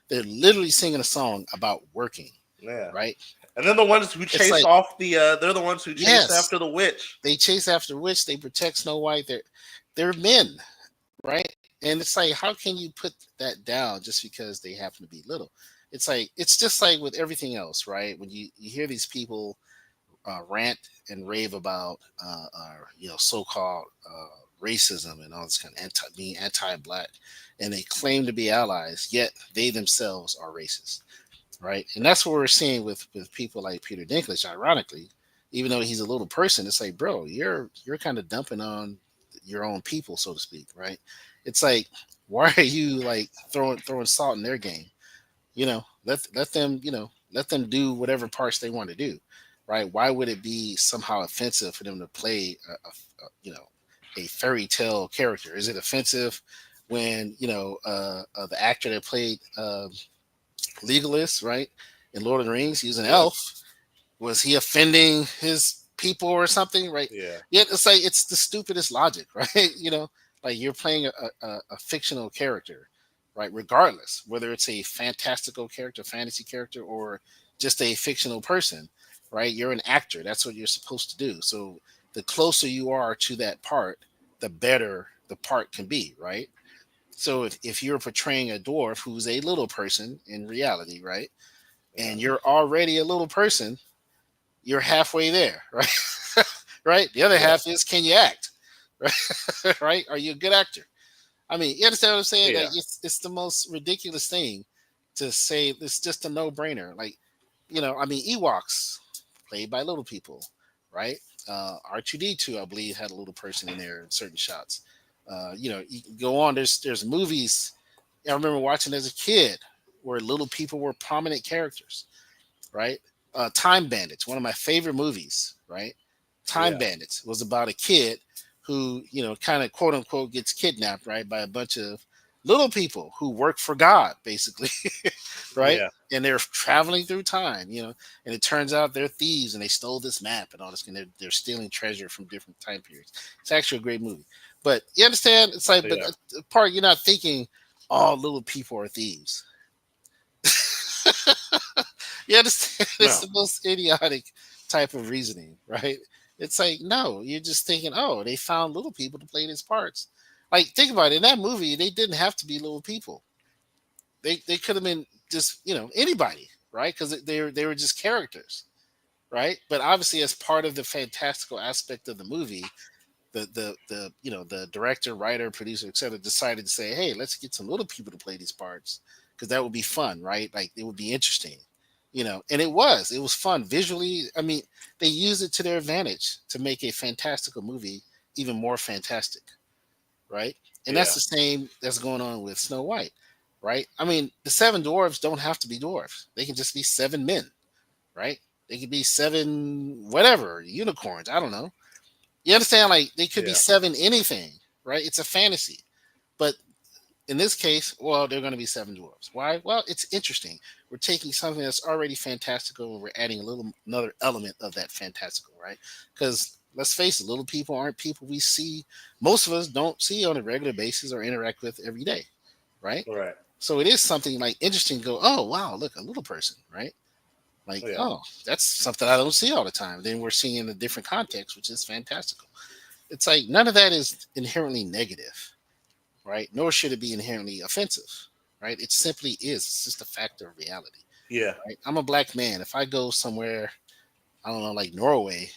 They're literally singing a song about working, yeah. right? And then the ones who It's chase like, off they're the ones who chase yes, after the witch. they chase after witch, they protect Snow White. They're men, right? And it's like, how can you put that down just because they happen to be little? It's just like with everything else, right? When you hear these people rant and rave about so-called racism and all this kind of being anti-black, and they claim to be allies, yet they themselves are racist, right? And that's what we're seeing with people like Peter Dinklage. Ironically, even though he's a little person, it's like, bro, you're kind of dumping on your own people, so to speak, right? It's like, why are you like throwing salt in their game? Let them let them do whatever parts they want to do, right? Why would it be somehow offensive for them to play a fairy tale character? Is it offensive when the actor that played Legolas, right, in Lord of the Rings, he's an Yeah, elf? Was he offending his people or something, right? yeah, Yet it's like it's the stupidest logic, right? Like you're playing a fictional character, right? Regardless whether it's a fantastical character, fantasy character, or just a fictional person, right? You're an actor. That's what you're supposed to do. So the closer you are to that part, the better the part can be, right? So if you're portraying a dwarf who's a little person in reality, right? yeah, And you're already a little person, you're halfway there, right? Right. The other yeah, half is, can you act? Right? Right? Are you a good actor? I mean, you understand what I'm saying? Like yeah, it's the most ridiculous thing to say. It's just a no brainer. Like, I mean, Ewoks played by little people, right? R2D2, I believe, had a little person in there in certain shots. You can go on. There's movies I remember watching as a kid where little people were prominent characters, right? Time Bandits, one of my favorite movies, right? Time yeah, Bandits was about a kid who, kind of quote unquote gets kidnapped, right, by a bunch of little people who work for God, basically, right? yeah, And they're traveling through time, and it turns out they're thieves and they stole this map and all this, and they're stealing treasure from different time periods. It's actually a great movie. But you understand? It's like, but yeah. the part you're not thinking all little people are thieves. You understand? It's No, the most idiotic type of reasoning, right? It's like, no, you're just thinking, oh, they found little people to play these parts. Like, think about it. In that movie, they didn't have to be little people. They could have been just, anybody, right? Because they were just characters, right? But obviously, as part of the fantastical aspect of the movie, the director, writer, producer, etc., decided to say, hey, let's get some little people to play these parts because that would be fun, right? Like it would be interesting, and it was fun visually. I mean, they used it to their advantage to make a fantastical movie even more fantastic, right? And that's yeah, the same that's going on with Snow White, right? I mean, the seven dwarves don't have to be dwarves; they can just be seven men, right? They could be seven whatever unicorns. I don't know. You understand? Like they could be yeah, seven anything, right? It's a fantasy. But in this case, well, they're going to be seven dwarves. Why? Well, it's interesting. We're taking something that's already fantastical and we're adding another element of that fantastical, right? Because let's face it, little people aren't people we see. Most of us don't see on a regular basis or interact with every day, right? right. So it is something like interesting to go, oh wow, look, a little person, right? Like, Yeah. oh, that's something I don't see all the time. Then we're seeing in a different context, which is fantastical. It's like none of that is inherently negative, right? Nor should it be inherently offensive, right? It simply is. It's just a factor of reality, Yeah. right? I'm a black man. If I go somewhere, I don't know, like Norway,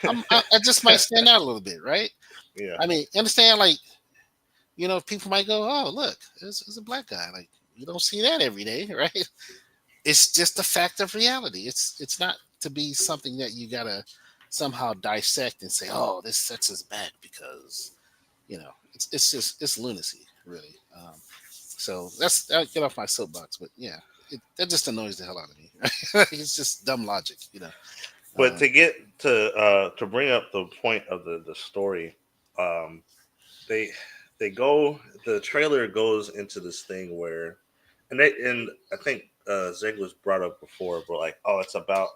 I just might stand out a little bit, right? Yeah. I mean, understand, like, people might go, oh, look, there's a black guy. Like, you don't see that every day, right? It's just a fact of reality. It's not to be something that you gotta somehow dissect and say, oh, this sets us back because it's just it's lunacy, really. So I'll get off my soapbox, but yeah, that just annoys the hell out of me. It's just dumb logic, you know. But Uh, to bring up the point of the story, um, they they go the trailer goes into this thing where and I think Ziegler's brought up before, but like, oh, it's about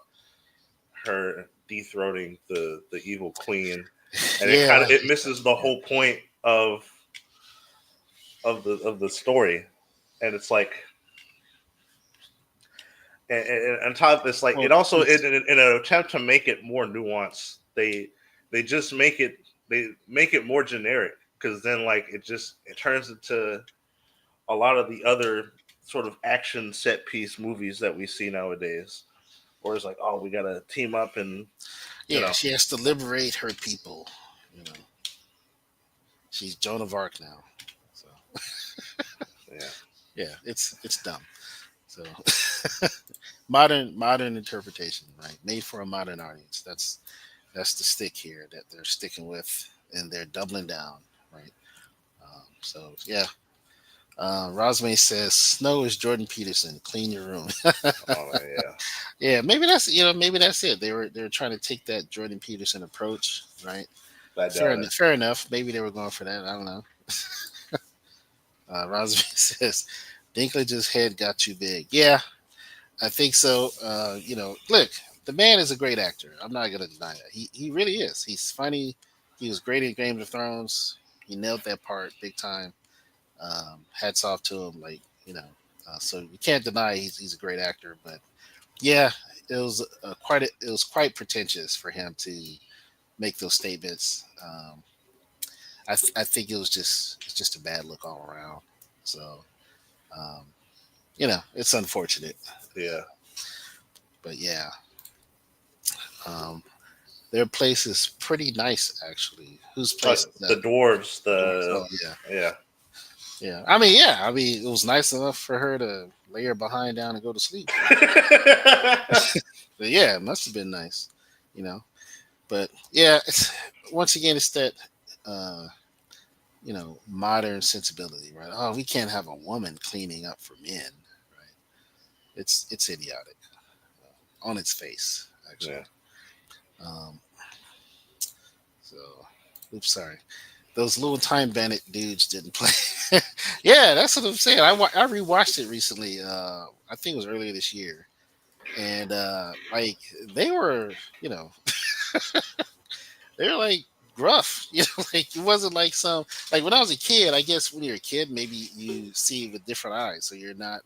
her dethroning the evil queen, and yeah, it misses the whole point of the story, and it's like, and on top of this, like, well, it also in an attempt to make it more nuanced, they just make it more generic, because then like it turns into a lot of the other sort of action set piece movies that we see nowadays, where it's like, oh, we gotta team up and you yeah, know, she has to liberate her people. You know, she's Joan of Arc now. So yeah, yeah, it's dumb. So modern interpretation, right? Made for a modern audience. That's the stick here that they're sticking with, and they're doubling down, right? So yeah. Rosme says Snow is Jordan Peterson. Clean your room. oh yeah, Yeah, maybe that's it. They were trying to take that Jordan Peterson approach, right? I Fair doubt enough. it. Fair enough. Maybe they were going for that. I don't know. Rosme says Dinklage's head got too big. Yeah, I think so. Look, the man is a great actor. I'm not gonna deny that. He really is. He's funny. He was great in Game of Thrones. He nailed that part big time. Hats off to him. So you can't deny he's a great actor. But yeah, it was it was quite pretentious for him to make those statements. I think it's just a bad look all around. So um, it's unfortunate. Yeah, But yeah, um, their place is pretty nice actually. Whose place is the that? dwarves, Oh yeah, yeah, yeah. I mean, it was nice enough for her to lay her behind down and go to sleep. But yeah, it must have been nice, you know. But yeah, once again, it's that uh, modern sensibility, right? Oh, we can't have a woman cleaning up for men, right? It's idiotic on its face, yeah. actually. Um, so, oops, sorry. Those little time bandit dudes didn't play. Yeah, that's what I'm saying. I rewatched it recently. I think it was earlier this year, and like they were, you know, they were like gruff. Like it wasn't like some like when I was a kid. I guess when you're a kid, maybe you see it with different eyes, so you're not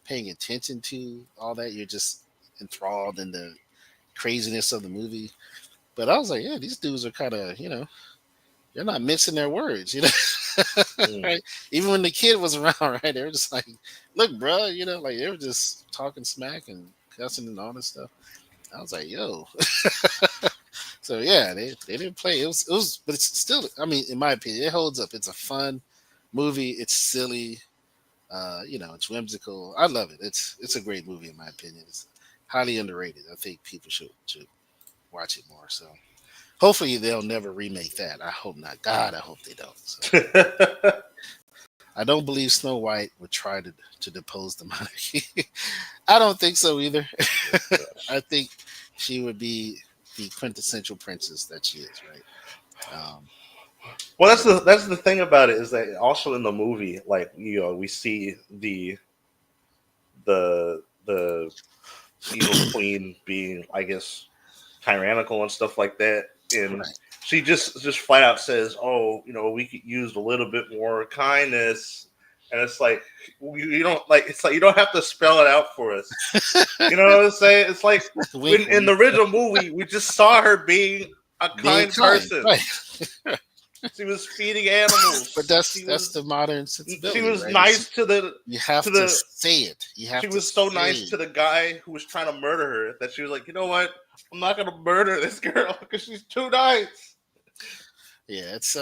paying attention to all that. You're just enthralled in the craziness of the movie. But I was like, yeah, these dudes are kind of, they're not mincing their words, Mm. right? Even when the kid was around, right? They were just like, look, bro, like they were just talking smack and cussing and all this stuff. I was like, yo. So yeah, they didn't play. It was, but it's still. I mean, in my opinion, it holds up. It's a fun movie. It's silly. It's whimsical. I love it. It's a great movie in my opinion. It's highly underrated. I think people should watch it more. So hopefully they'll never remake that. I hope not. God, I hope they don't. So I don't believe Snow White would try to depose the monarchy. I don't think so either. I think she would be the quintessential princess that she is, right? Well, But that's the thing about it, is that also in the movie, like, we see the evil queen being, I guess, tyrannical and stuff like that, and right, she just flat out says, "Oh, we could use a little bit more kindness," and it's like you don't like. It's like you don't have to spell it out for us. You know what I'm saying? It's like Wink, in wink. the original movie, we just saw her being a Being kind kind, person. right? She was feeding But animals. that's the modern She sensibility, was right? nice to You to have to the say it. You have she to was so say nice to the guy who was trying to murder her that she was like, you know what? I'm not gonna murder this girl because she's too nice. yeah, it's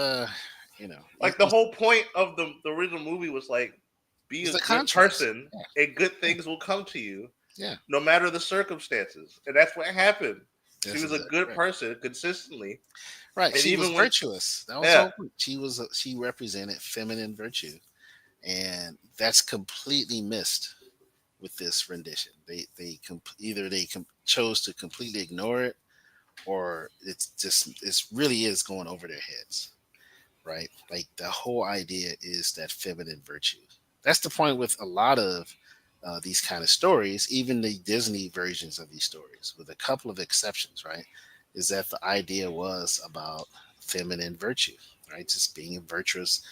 you know, Like the whole point of the original movie was like, be it's a the good contrast. person Yeah, and good yeah, things will come to you, yeah. no matter the circumstances. And that's what happened. She That's was a exactly good right. person consistently, Right. and She was even when virtuous. That was the yeah, whole point. She represented feminine virtue, and that's completely missed with this rendition. Either chose to completely ignore it, or it's really is going over their heads, right? Like the whole idea is that feminine virtue. That's the point with a lot of these kind of stories, even the Disney versions of these stories, with a couple of exceptions, right? Is that the idea was about feminine virtue, right? Just being a virtuous,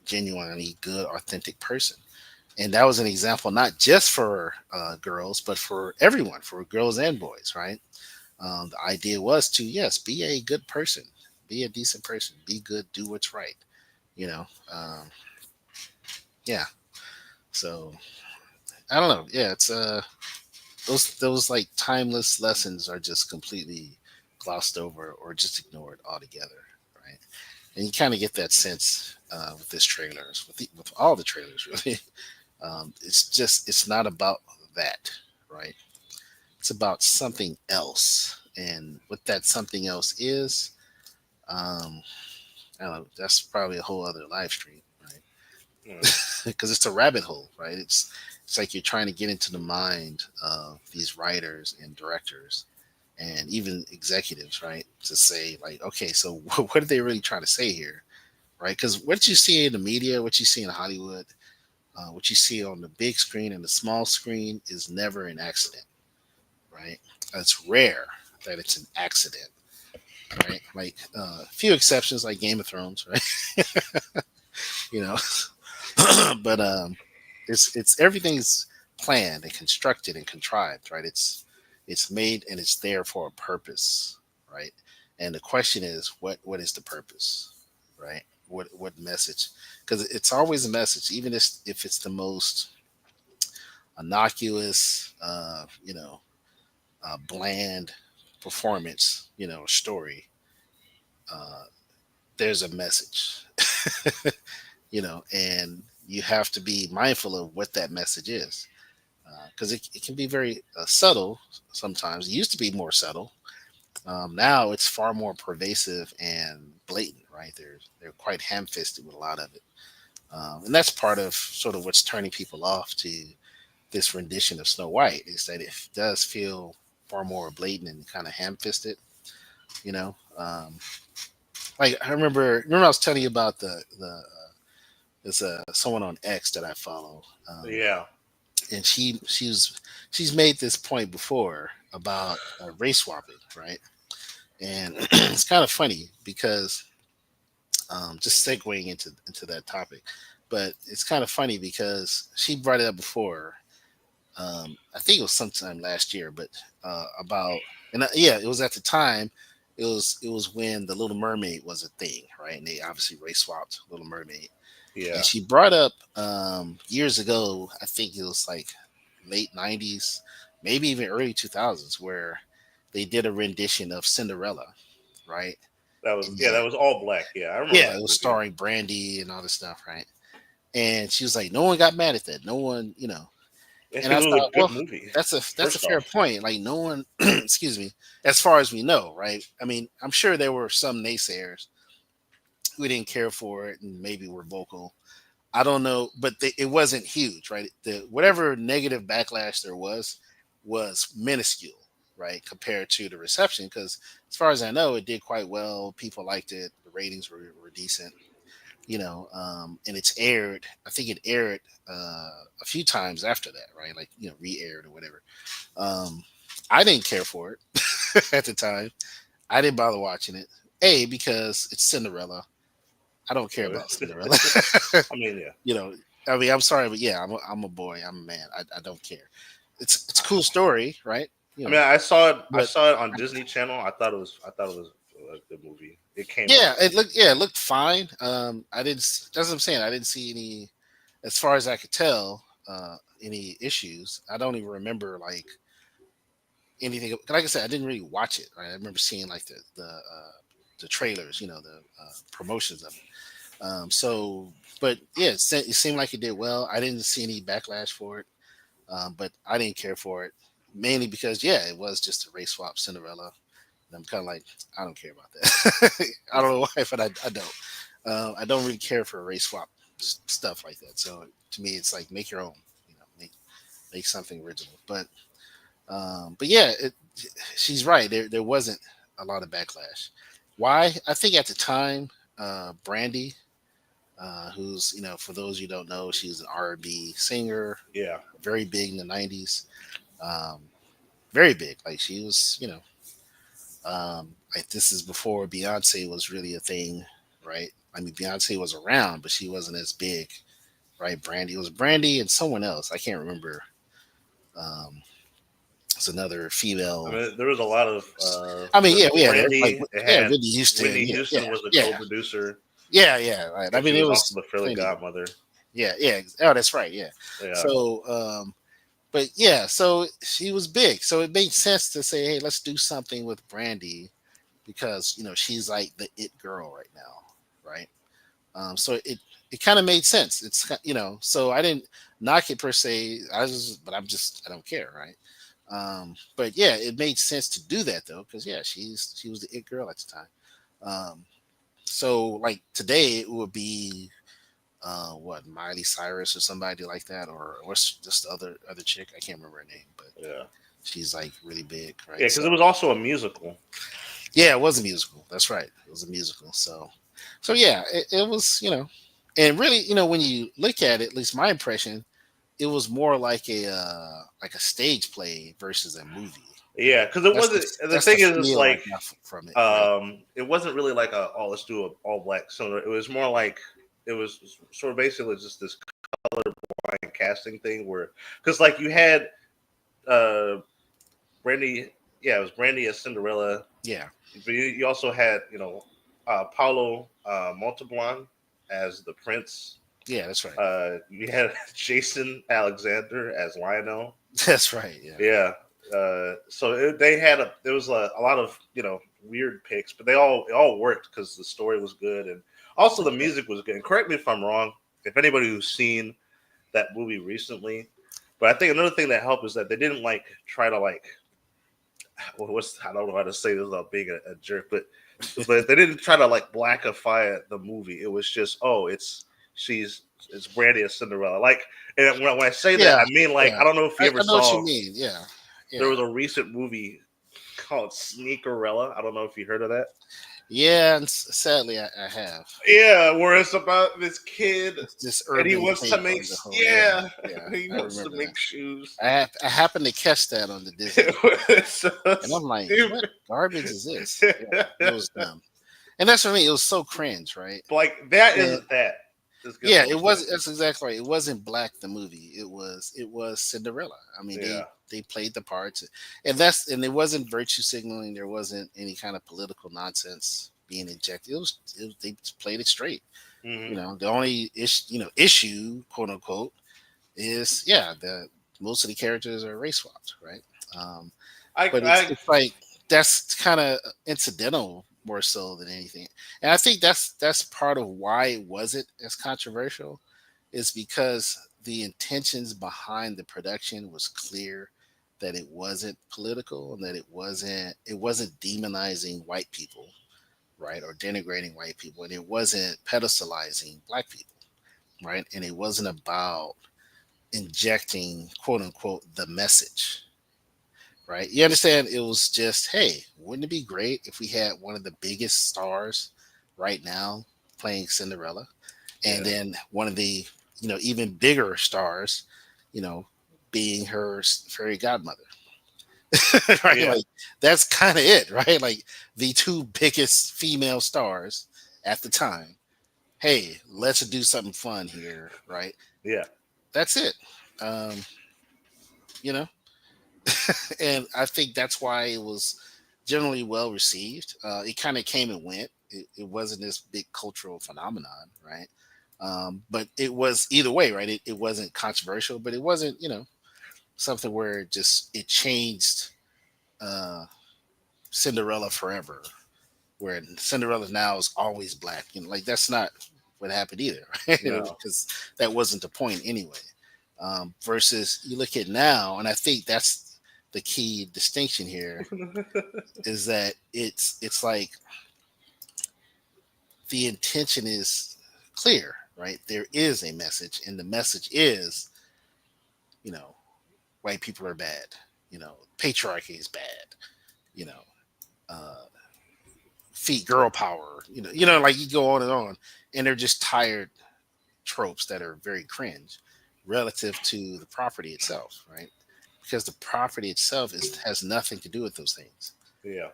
genuinely good, authentic person. And that was an example not just for girls, but for everyone, for girls and boys, right? The idea was to, yes, be a good person, be a decent person, be good, do what's right, you know. Yeah. So I don't know. Yeah, it's those like timeless lessons are just completely glossed over or just ignored altogether, right? And you kind of get that sense with this trailers, with all the trailers, really. It's not about that, right? It's about something else, and what that something else is, um, I don't know. That's probably a whole other live stream, right? mm, Because it's a rabbit hole, right? It's like you're trying to get into the mind of these writers and directors and even executives, right? To say like, okay, so what are they really trying to say here, right? Because what you see in the media, what you see in Hollywood, what you see on the big screen and the small screen is never an accident, right? It's rare that it's an accident, right? Like a few exceptions, like Game of Thrones, right? you know, but it's everything's planned and constructed and contrived, right? It's made and it's there for a purpose, right? And the question is, what is the purpose, right? What message? Because it's always a message, even if it's the most innocuous, bland performance, story. Uh, there's a message, and you have to be mindful of what that message is, because it can be very subtle sometimes. It used to be more subtle. Now it's far more pervasive and blatant, right? They're quite ham-fisted with a lot of it, and that's part of sort of what's turning people off to this rendition of Snow White, is that it does feel far more blatant and kind of ham-fisted. You know, like I remember I was telling you about the there's someone on X that I follow, yeah, and she's made this point before about race swapping, right? And it's kind of funny because just segueing into that topic, but it's kind of funny because she brought it up before. I think it was sometime last year, but about and yeah, it was at the time. It was when the Little Mermaid was a thing, right? And they obviously race swapped Little Mermaid, and yeah. she brought up years ago. I think it was like late 90s, maybe even early 2000s, where they did a rendition of Cinderella, right? And That was all black. Yeah, I remember yeah, it that was movie. starring Brandy and all this stuff, right? And she was like, no one got mad at that. No one, Yeah, And because I it was thought, a good well, movie. that's a First fair off, point. Like no one, excuse me, as far as we know, right? I mean, I'm sure there were some naysayers who didn't care for it and maybe were vocal. I don't know, but it wasn't huge, right? The whatever negative backlash there was minuscule, right, compared to the reception. Because as far as I know, it did quite well. People liked it. The ratings were decent, and it's aired. I think it aired a few times after that, right? Like re-aired or whatever. Um, I didn't care for it at the time. I didn't bother watching it. Because it's Cinderella. I don't care about Cinderella. I mean, yeah, you know, I mean, I'm sorry, but yeah, I'm a boy. I'm a man. I don't care. It's a cool story, right? You I mean, know, I saw it. I but saw it on Disney Channel. I thought it was a good movie. It came yeah, out. it looked fine. I didn't. That's what I'm saying. I didn't see any, as far as I could tell, any issues. I don't even remember like anything. Like I said, I didn't really watch it. Right? I remember seeing like the trailers, the promotions of it. But yeah, it seemed like it did well. I didn't see any backlash for it, but I didn't care for it mainly because yeah, it was just a race swap Cinderella. And I'm kind of like, I don't care about that. I don't know why, but I don't. I don't really care for race swap stuff like that. So to me, it's like make your own. Make something original. But yeah, she's right. There wasn't a lot of backlash. Why? I think at the time, Brandy, who's for those you don't know, she's an R&B singer, Yeah, very big in the '90s, um, very big. Like she was, like this is before Beyonce was really a thing, right? I mean, Beyonce was around, but she wasn't as big, right? Brandy, it was Brandy and someone else. I can't remember. Um, it's another I female. mean, there was a lot of I mean, there yeah, was we had like Brandy. It yeah, had Whitney Houston. Whitney Yeah, Houston yeah, was the yeah, co-producer, yeah. Right. I and she mean, it was also was the Fairly plenty. Godmother. Yeah, yeah. Oh, that's right. Yeah. Yeah, So, but yeah, so she was big. So it made sense to say, hey, let's do something with Brandy because she's like the it girl right now, right? So it kind of made sense. So I didn't knock it per se. But I don't care, right? But yeah, it made sense to do that though, because yeah, she was the it girl at the time. Um, so like today it would be what Miley Cyrus or somebody like that, or what's just the other chick? I can't remember her name, but yeah, she's like really big, yeah. right? Because So it was also a musical. yeah, it was a musical. That's right, it was a musical. So yeah, it was and really when you look at it, at least my impression, it was more like a stage play versus a movie. Yeah, because it That's wasn't. the The that's the thing is feel I like got from it, right? it wasn't really like a oh let's do a all black summer. It was more like it was sort of basically just this colorblind casting thing where because like you had uh Brandy, yeah, it was Brandy as Cinderella, Yeah, but you also had Paulo Montalban as the prince. yeah, that's right. You had Jason Alexander as Lionel. That's right. Yeah, Yeah. So they had there was a lot of weird picks, but it all worked because the story was good and also the music was good. And correct me if I'm wrong. If anybody who's seen that movie recently, but I think another thing that helped is that they didn't like try to like what's I don't know how to say this without being a jerk, but they didn't try to like blackify the movie. It was just she's it's Brandy as Cinderella. Like and when I say that, yeah, I mean like yeah. I don't know if you ever I know what you saw mean. Yeah, there yeah. was a recent movie called Sneakerella. I don't know if you heard of that. Yeah, and sadly, I have. Yeah, where it's about this kid It's this and he urban wants to take make on the whole. Yeah, yeah yeah, he I wants to remember that. make shoes. I happened to catch that on the Disney, It was so and I'm like, what stupid. garbage is this? Yeah, it was dumb, and that's for me. It was so cringe, right? Like that And isn't that. Let's get yeah, what I'm it saying. was. That's exactly right. It wasn't Black the movie. It was Cinderella. I mean, Yeah. they played the parts, and it wasn't virtue signaling. There wasn't any kind of political nonsense being injected. They played it straight. Hmm. The only issue, quote unquote, is yeah, the most of the characters are race swapped, right? Um, but I it's like that's kind of incidental more so than anything, and I think that's part of why it wasn't as controversial, is because the intentions behind the production was clear that it wasn't political and that it wasn't demonizing white people, right, or denigrating white people, and it wasn't pedestalizing black people, right, and it wasn't about injecting quote unquote the message, right? You understand? It was just, hey, wouldn't it be great if we had one of the biggest stars right now playing Cinderella, and yeah then one of the even bigger stars, you know, being her fairy godmother, right? yeah Like that's kind of it, right? Like the two biggest female stars at the time hey, let's do something fun here, right? Yeah. That's it. Um, you know, and I think that's why it was generally well received. It kind of came and went. It wasn't this big cultural phenomenon, right? But it was either way, right? It wasn't controversial, but it wasn't, something where it changed uh, Cinderella forever, where Cinderella now is always black. Like that's not what happened either, right? No. Because that wasn't the point anyway. Versus you look at now, and I think that's the key distinction here is that it's like the intention is clear, right? There is a message, and the message is, you know, white people are bad, patriarchy is bad, you know, uh, feet girl power, like you go on, and they're just tired tropes that are very cringe relative to the property itself, right? Because the property itself has nothing to do with those things, Yeah.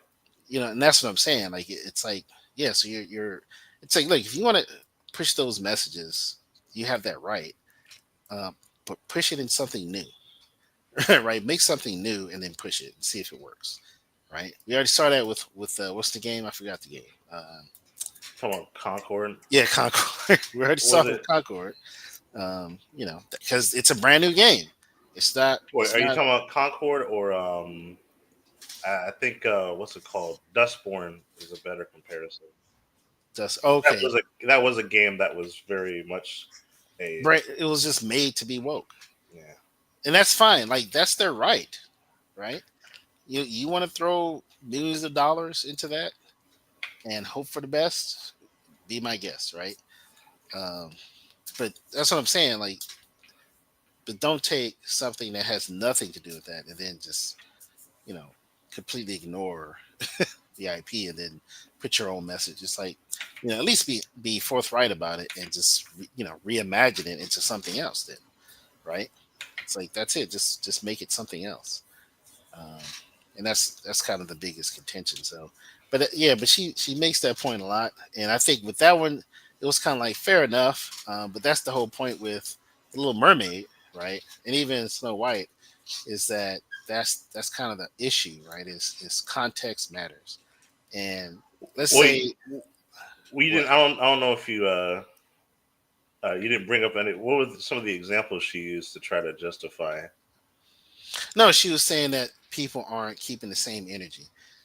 and that's what I'm saying. Like it's like, yeah, so you're it's like, look, if you want to push those messages, you have that right, uh, but push it in something new. Right? Make something new and then push it and see if it works. Right? We already saw that with what's the game? I forgot the game. Come on, Concord. Yeah, Concord. We already What saw was it with it? Concord. Because it's a brand new game. It's not. Wait, It's are you not talking about Concord or I think what's it called? Dustborn is a better comparison. just That okay. was a game that was very much a It was just made to be woke, yeah. and that's fine. Like that's their right, right? You want to throw millions of dollars into that and hope for the best? Be my guest, right? Um, but that's what I'm saying. Like, but don't take something that has nothing to do with that and then just you know completely ignore the IP and then put your own message. It's like, at least be forthright about it and just reimagine it into something else. Then, right? It's like that's it. Just make it something else. Um, and that's kind of the biggest contention. So, but yeah, but she makes that point a lot, and I think with that one, it was kind of like fair enough. But that's the whole point with the Little Mermaid, right? And even Snow White is that that's kind of the issue, right? Is context matters, and let's Well, say we what? didn't. I don't know if you didn't bring up any. What were some of the examples she used to try to justify? No, she was saying that people aren't keeping the same energy.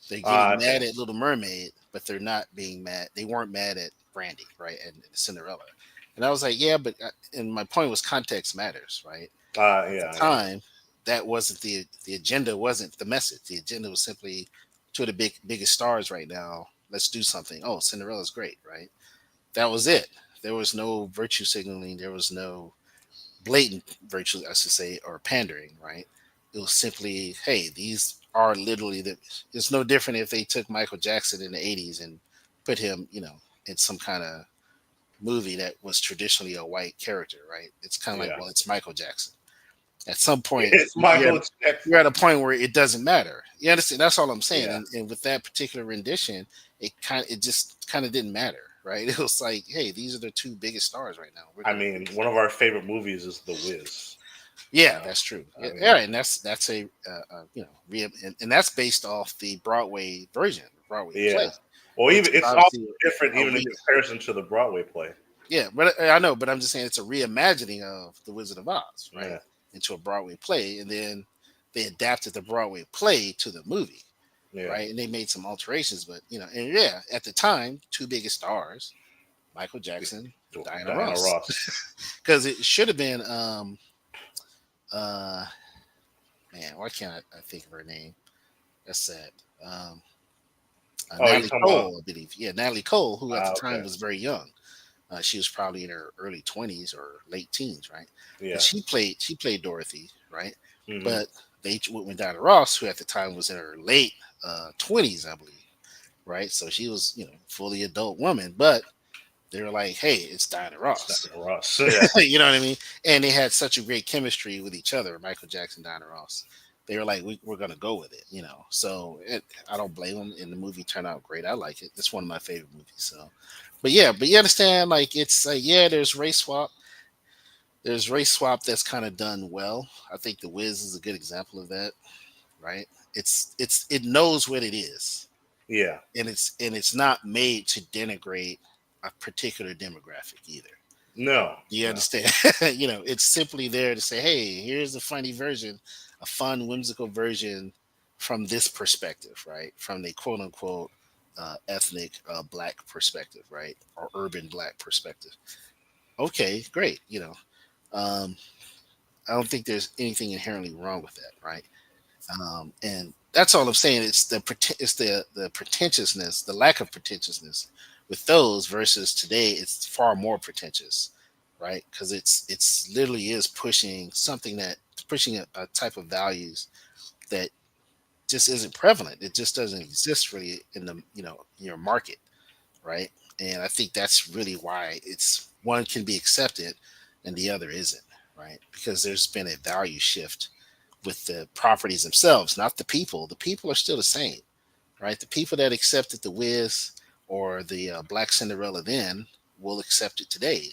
They're getting Okay. mad at Little Mermaid, but they're not being mad. They weren't mad at Brandy, right? And Cinderella. And I was like, yeah, but and my point was context matters, right? At the Yeah, yeah, time, that wasn't the agenda. Wasn't the message. The agenda was simply two of the biggest stars right now. Let's do something. Oh, Cinderella's great, right? That was it. There was no virtue signaling. There was no blatant virtue, I should say, or pandering, right? It was simply, hey, these are literally the. It's no different if they took Michael Jackson in the '80s and put him, in some kind of movie that was traditionally a white character, right? It's kind of like, yeah. well, it's Michael Jackson. At some point, It's Michael you're Jackson. at a point where it doesn't matter. You understand? That's all I'm saying. Yeah. And with that particular rendition, it just kind of didn't matter, right? It was like, hey, these are the two biggest stars right now. We're I gonna mean, one of our favorite movies is The Wiz. Yeah, that's true. I Yeah, mean, yeah, and that's a and that's based off the Broadway version, Broadway play, yeah. Well, which even is it's also obviously different, a even in comparison to the Broadway play. yeah, but I know, but I'm just saying it's a reimagining of the Wizard of Oz, right, Yeah, into a Broadway play, and then they adapted the Broadway play to the movie, yeah. right, and they made some alterations, but and yeah, at the time, two biggest stars, Michael Jackson, Diana Diana Ross, Ross. because it should have been uh man, why can't I think of her name? That's sad. Um, Oh, you Natalie talking about? Cole, I believe. Yeah, Natalie Cole, who at the time Okay. was very young. She was probably in her early 20s or late teens, right? And Yeah. she played Dorothy, right? Hmm. But they went with Diana Ross, who at the time was in her late 20s, I believe, right? So she was, fully adult woman, but they were like, hey, it's Diana It's Ross. Diana Ross. Yeah. You know what I mean? And they had such a great chemistry with each other, Michael Jackson, Diana Ross. They were like, we're going to go with it. So I don't blame them. And the movie turned out great. I like it. It's one of my favorite movies. So, but you understand, like it's yeah, there's race swap that's kind of done well. I think the Wiz is a good example of that, right? It knows what it is, Yeah. and it's not made to denigrate a particular demographic either. No. You No. understand? It's simply there to say, hey, here's a funny version, a fun, whimsical version from this perspective, right? From the quote unquote ethnic black perspective, right? Or urban black perspective. Okay, great. Um, I don't think there's anything inherently wrong with that, right? And that's all I'm saying. It's the pretentiousness, the lack of pretentiousness with those versus today. It's far more pretentious, right? Because it's literally is pushing something that pushing a type of values that just isn't prevalent. It just doesn't exist really in the your market, right? And I think that's really why it's one can be accepted and the other isn't, right? Because there's been a value shift with the properties themselves, not the people. The people are still the same, right? The people that accepted the Wiz or the Black Cinderella then will accept it today,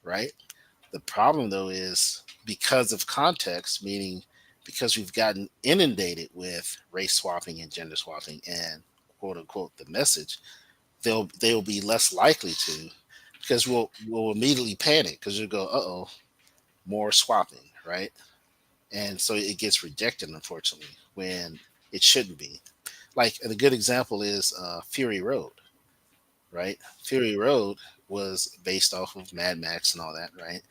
right? The problem though is because of context, meaning because we've gotten inundated with race swapping and gender swapping and quote unquote the message, they'll be less likely to because we'll immediately panic because you'll go, oh, more swapping, right? And so it gets rejected unfortunately when it shouldn't be. Like a good example is Fury Road, right? Fury Road was based off of Mad Max and all that, right?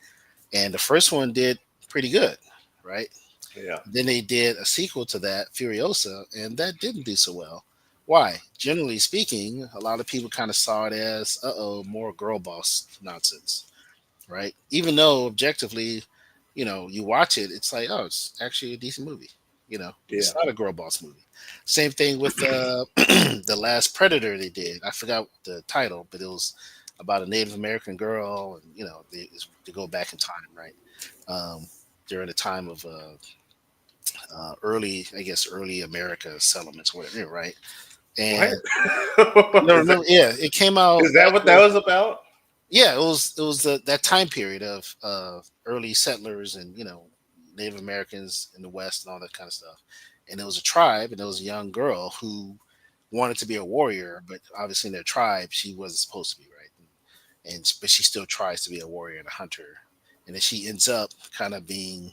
And the first one did pretty good, right? Yeah. Then they did a sequel to that, Furiosa, and that didn't do so well. Why? Generally speaking, a lot of people kind of saw it as, more girl boss nonsense, right? Even though objectively, you watch it, it's like, oh, it's actually a decent movie. Yeah. It's not a girl boss movie. Same thing with the last Predator they did. I forgot the title, but it was about a Native American girl, and they go back in time, right? Um, during the time of early, I guess, early America settlements, whatever, right? What? And no, is that remember, yeah, it came out is that back what that in. was about? Yeah, it was that time period of early settlers and Native Americans in the West and all that kind of stuff. And it was a tribe, and there was a young girl who wanted to be a warrior, but obviously in their tribe she wasn't supposed to be, right? And but she still tries to be a warrior and a hunter, and then she ends up kind of being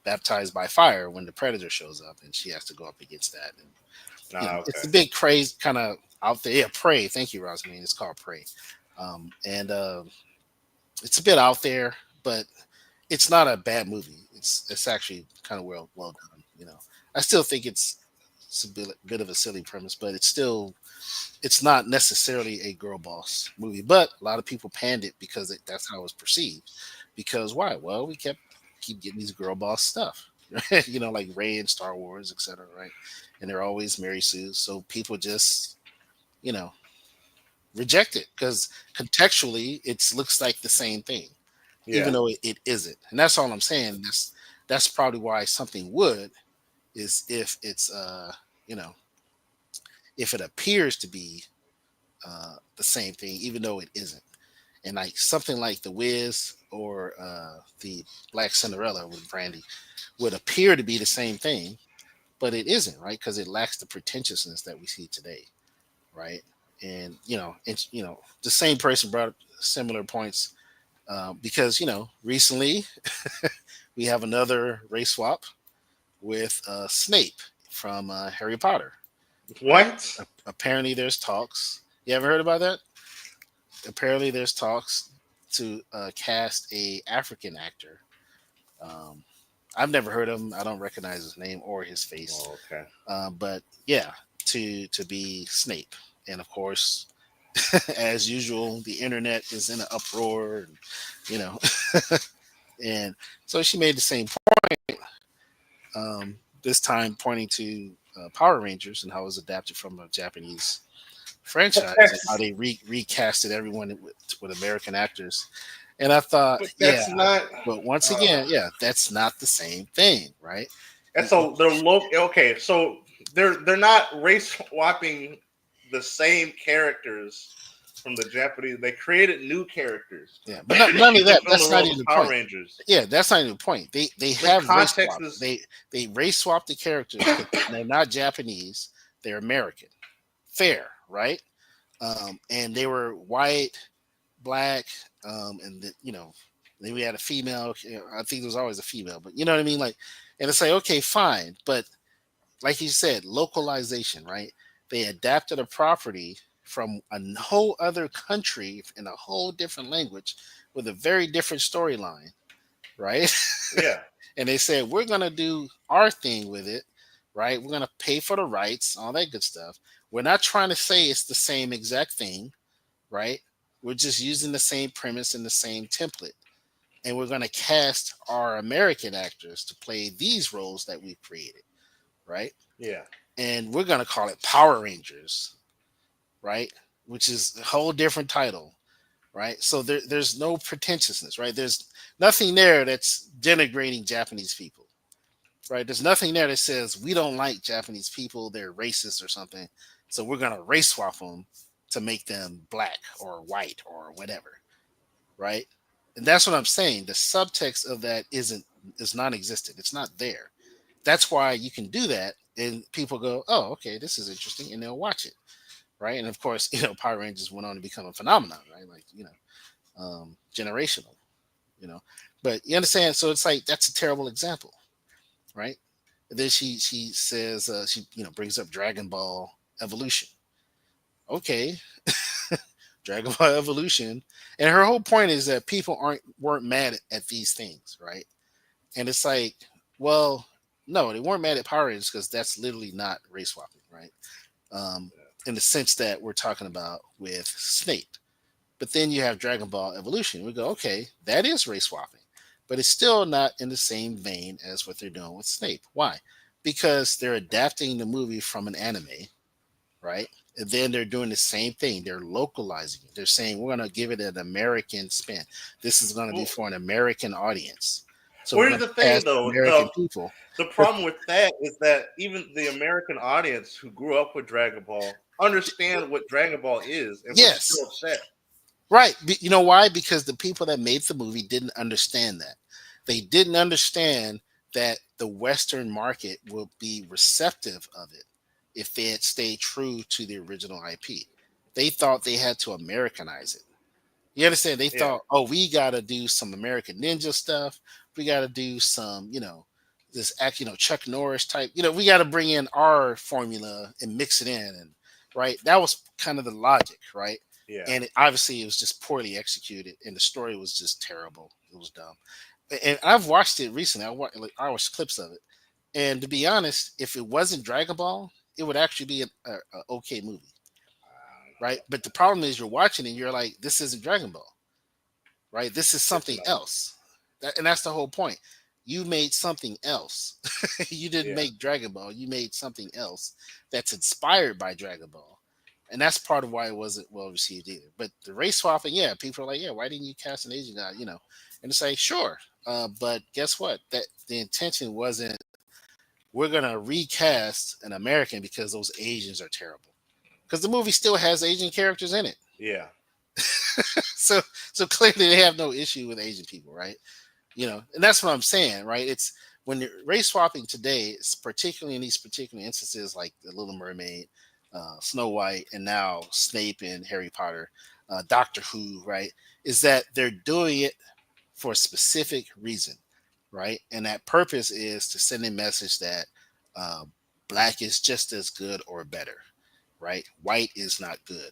baptized by fire when the predator shows up, and she has to go up against that. And Ah, it's okay. a big craze kind of out there. Yeah, Prey. Thank you, Rosamine. It's called Prey. And it's a bit out there, but it's not a bad movie. It's actually kind of well done. I still think it's a bit of a silly premise, but it's not necessarily a girl boss movie. But a lot of people panned it because that's how it was perceived. Because why? Well, we keep getting these girl boss stuff, like Ray in Star Wars, etc. Right? And they're always Mary Sue, so people just you know reject it because contextually it looks like the same thing even Yeah. though it isn't. And that's all I'm saying. That's probably why something would is if it's you know if it appears to be the same thing, even though it isn't. And like something like the Wiz or the Black Cinderella with Brandy would appear to be the same thing, but it isn't, right? Because it lacks the pretentiousness that we see today, right? And it's the same person brought up similar points because recently we have another race swap with Snape from Harry Potter, right? What? Apparently, there's talks. You ever heard about that? Apparently, there's talks to cast a African actor. Um, I've never heard of him. I don't recognize his name or his face. Oh, okay. But yeah, to be Snape, and of course, as usual, the internet is in an uproar. And, you know, and so she made the same this time pointing to Power Rangers and how it was adapted from a Japanese But franchise and how that's they recasted everyone with American actors. And I thought, but yeah, that's not. but once Uh, again, yeah, that's not the same thing, right? that's a they're low. Okay, so they're not race swapping the same characters. from the Japanese. They created new characters. Yeah, but not only that, From the that's not world even of the Power point. Rangers. Yeah, that's not even the point. They The have race context swap. is They race swap the characters. 'Cause they're not Japanese. They're American. Fair, right? And they were white, black, and then we had a female. I think there was always a female, but you know what I mean. Like, and it's like, okay, fine, but like you said, localization, right? They adapted a property from a whole other country in a whole different language with a very different storyline, right? yeah, And they said, we're going to do our thing with it, right? We're going to pay for the rights, all that good stuff. We're not trying to say it's the same exact thing, right? We're just using the same premise and the same template. And we're going to cast our American actors to play these roles that we've created, right? yeah. And we're going to call it Power Rangers, right? Which is a whole different title, right? So there's no pretentiousness, right? There's nothing there that's denigrating Japanese people, right? There's nothing there that says we don't like Japanese people, they're racist or something. So we're going to race swap them to make them black or white or whatever, right? And that's what I'm saying. The subtext of that is non-existent. It's not there. That's why you can do that, and people go, "Oh, okay, this is interesting," and they'll watch it, right? And of course, Power Rangers went on to become a phenomenon, right? Like generational, you know. But you understand? So it's like that's a terrible example, right? And then she says she brings up Dragon Ball Evolution. Okay, Dragon Ball Evolution, and her whole point is that people weren't mad at these things, right? And it's like, well, no, they weren't mad at Power Rangers because that's literally not race swapping, right? Um, in the sense that we're talking about with Snape. But then you have Dragon Ball Evolution. We go, okay, that is race swapping, but it's still not in the same vein as what they're doing with Snape. Why? Because they're adapting the movie from an anime, right? And then they're doing the same thing. They're localizing it. They're saying we're going to give it an American spin. This is going to be Well, for an American audience. So we're where's going the to thing, cast though? American people. The But problem with that is that even the American audience who grew up with Dragon Ball understand what Dragon Ball is and was yes, still upset. right. You know why? Because the people that made the movie didn't understand that. They didn't understand that the Western market will be receptive of it if they had stayed true to the original IP. They thought they had to Americanize it. You understand? They Yeah, thought, oh, we got to do some American Ninja stuff. We got to do some, this act, Chuck Norris type. We got to bring in our formula and mix it in, and right. That was kind of the logic, right? yeah. And obviously, it was just poorly executed, and the story was just terrible. It was dumb. And I've watched it recently. I watched clips of it, and to be honest, if it wasn't Dragon Ball, it would actually be a okay movie, right? But the problem is, you're watching it, and you're like, this isn't Dragon Ball, right? This is It's something not. else. And that's the whole point. You made something else. You didn't Yeah. make Dragon Ball. You made something else that's inspired by Dragon Ball. And that's part of why it wasn't well received either. But the race swapping, yeah, people are like, yeah, why didn't you cast an Asian guy? And it's like, sure. But guess what? That the intention wasn't we're gonna recast an American because those Asians are terrible. Because the movie still has Asian characters in it. Yeah. so so clearly they have no issue with Asian people, right? And that's what I'm saying, right? It's when you're race swapping today, it's particularly in these particular instances like the Little Mermaid, Snow White, and now Snape and Harry Potter, Doctor Who, right? Is that they're doing it for a specific reason, right? And that purpose is to send a message that uh, black is just as good or better, right? White is not good,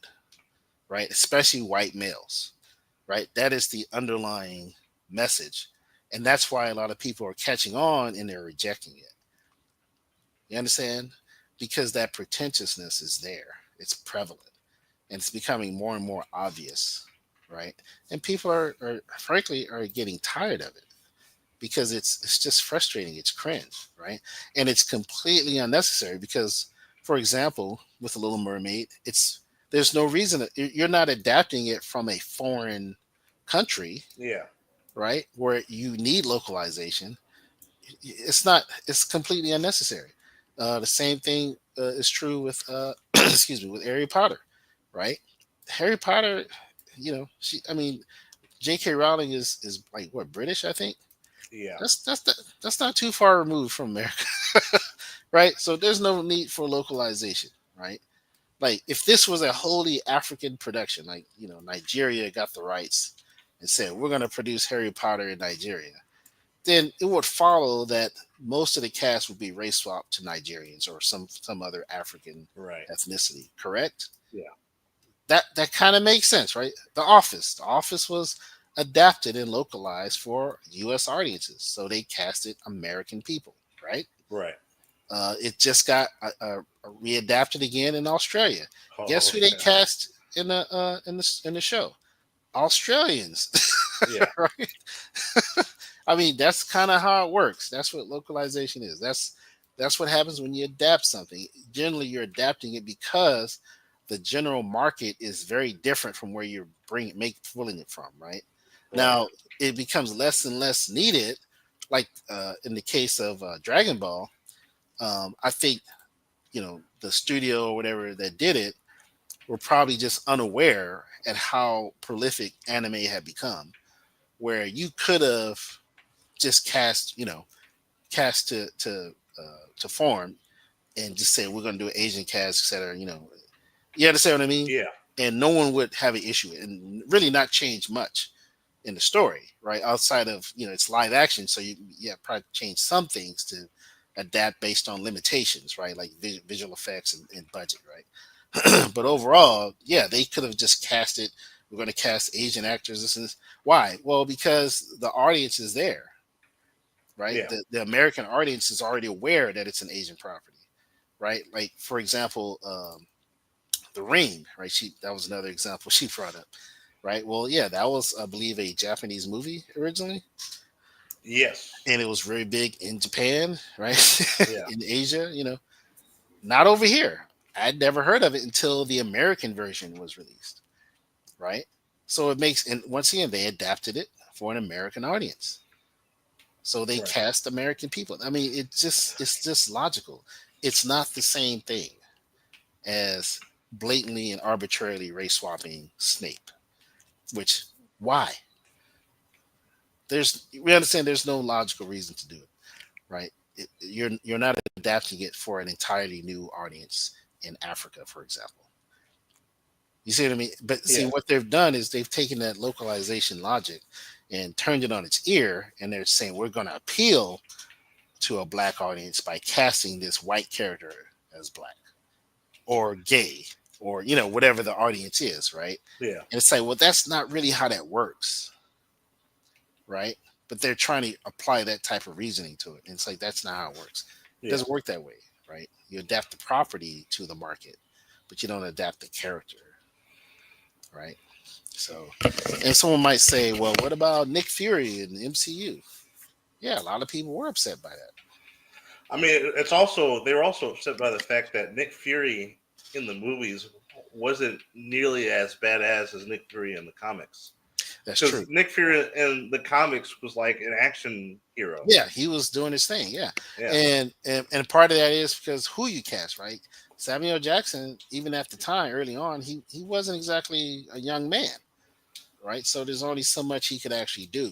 right? Especially white males, right? That is the underlying message. And that's why a lot of people are catching on and they're rejecting it. You understand? Because that pretentiousness is there, it's prevalent, and it's becoming more and more obvious, right? And people are frankly are getting tired of it because it's just frustrating. It's cringe, right? And it's completely unnecessary because, for example, with the Little Mermaid, it's there's no reason you're not adapting it from a foreign country, Yeah. right? Where you need localization. It's not. It's completely unnecessary. The same thing is true with excuse me with Harry Potter, right? Harry Potter, I mean, J.K. Rowling is like what, British, I think. Yeah. That's not too far removed from America, right? So there's no need for localization, right? Like if this was a wholly African production, like Nigeria got the rights and said we're going to produce Harry Potter in Nigeria, then it would follow that most of the cast would be race swapped to Nigerians or some other African Right. ethnicity. Correct? Yeah. That kind of makes sense, right? The Office was adapted and localized for U.S. audiences, so they casted American people, right? Right. It just got readapted again in Australia. Guess Oh who they yeah. cast in the show? Australians, Yeah. right? I mean, that's kind of how it works. That's what localization is. That's what happens when you adapt something. Generally, you're adapting it because the general market is very different from where you're pulling it from, right? Right. Now, it becomes less and less needed. Like in the case of Dragon Ball, I think the studio or whatever that did it were probably just unaware at how prolific anime had become, where you could have just cast to form and just say we're going to do an Asian cast, etc. You understand what I mean? Yeah. And no one would have an issue and really not change much in the story, right? Outside of it's live action, so probably change some things to adapt based on limitations, right? Like visual effects and budget, right? But overall, yeah, they could have just cast it. We're going to cast Asian actors. This and this. Why? Well, because the audience is there, right? Yeah. The American audience is already aware that it's an Asian property, right? Like for example, The Ring, right? That was another example she brought up, right? Well, yeah, that was I believe a Japanese movie originally, Yes. and it was very big in Japan, right? Yeah. In Asia, not over here. I'd never heard of it until the American version was released, right? So it makes, and once again, they adapted it for an American audience. So they Right. cast American people. I mean, it's just logical. It's not the same thing as blatantly and arbitrarily race swapping Snape. Which why? We understand there's no logical reason to do it, right? You're not adapting it for an entirely new audience in Africa, for example. You see what I mean? But see, Yeah. what they've done is they've taken that localization logic and turned it on its ear, and they're saying we're going to appeal to a black audience by casting this white character as black or gay or whatever the audience is, right? Yeah. And it's like, well, that's not really how that works, right? But they're trying to apply that type of reasoning to it, and it's like that's not how it works. It Yeah. doesn't work that way, right? You adapt the property to the market, but you don't adapt the character, right? So, and someone might say, well, what about Nick Fury in the MCU? Yeah, a lot of people were upset by that. I mean, it's also they were also upset by the fact that Nick Fury in the movies wasn't nearly as badass as Nick Fury in the comics. That's Because true. Nick Fury in the comics was like an action hero. Yeah, he was doing his thing. Yeah, Yeah. and part of that is because who you cast, right? Samuel Jackson, even at the time, early on, he wasn't exactly a young man, right? So there's only so much he could actually do,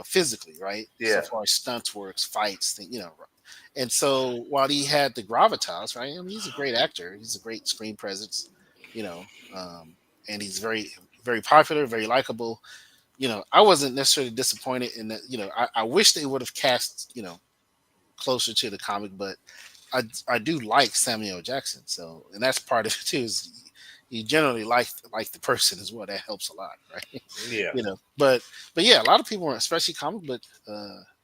physically, right? So Yeah. far as stunts works, fights, and so while he had the gravitas, right? I mean, he's a great actor. He's a great screen presence, you know, um, and he's very, very popular, very likable. I wasn't necessarily disappointed in that. I wish they would have cast, closer to the comic, but I do like Samuel Jackson. So, and that's part of it too. Is you generally like the person as well. That helps a lot, right? Yeah. But yeah, a lot of people were, especially comic book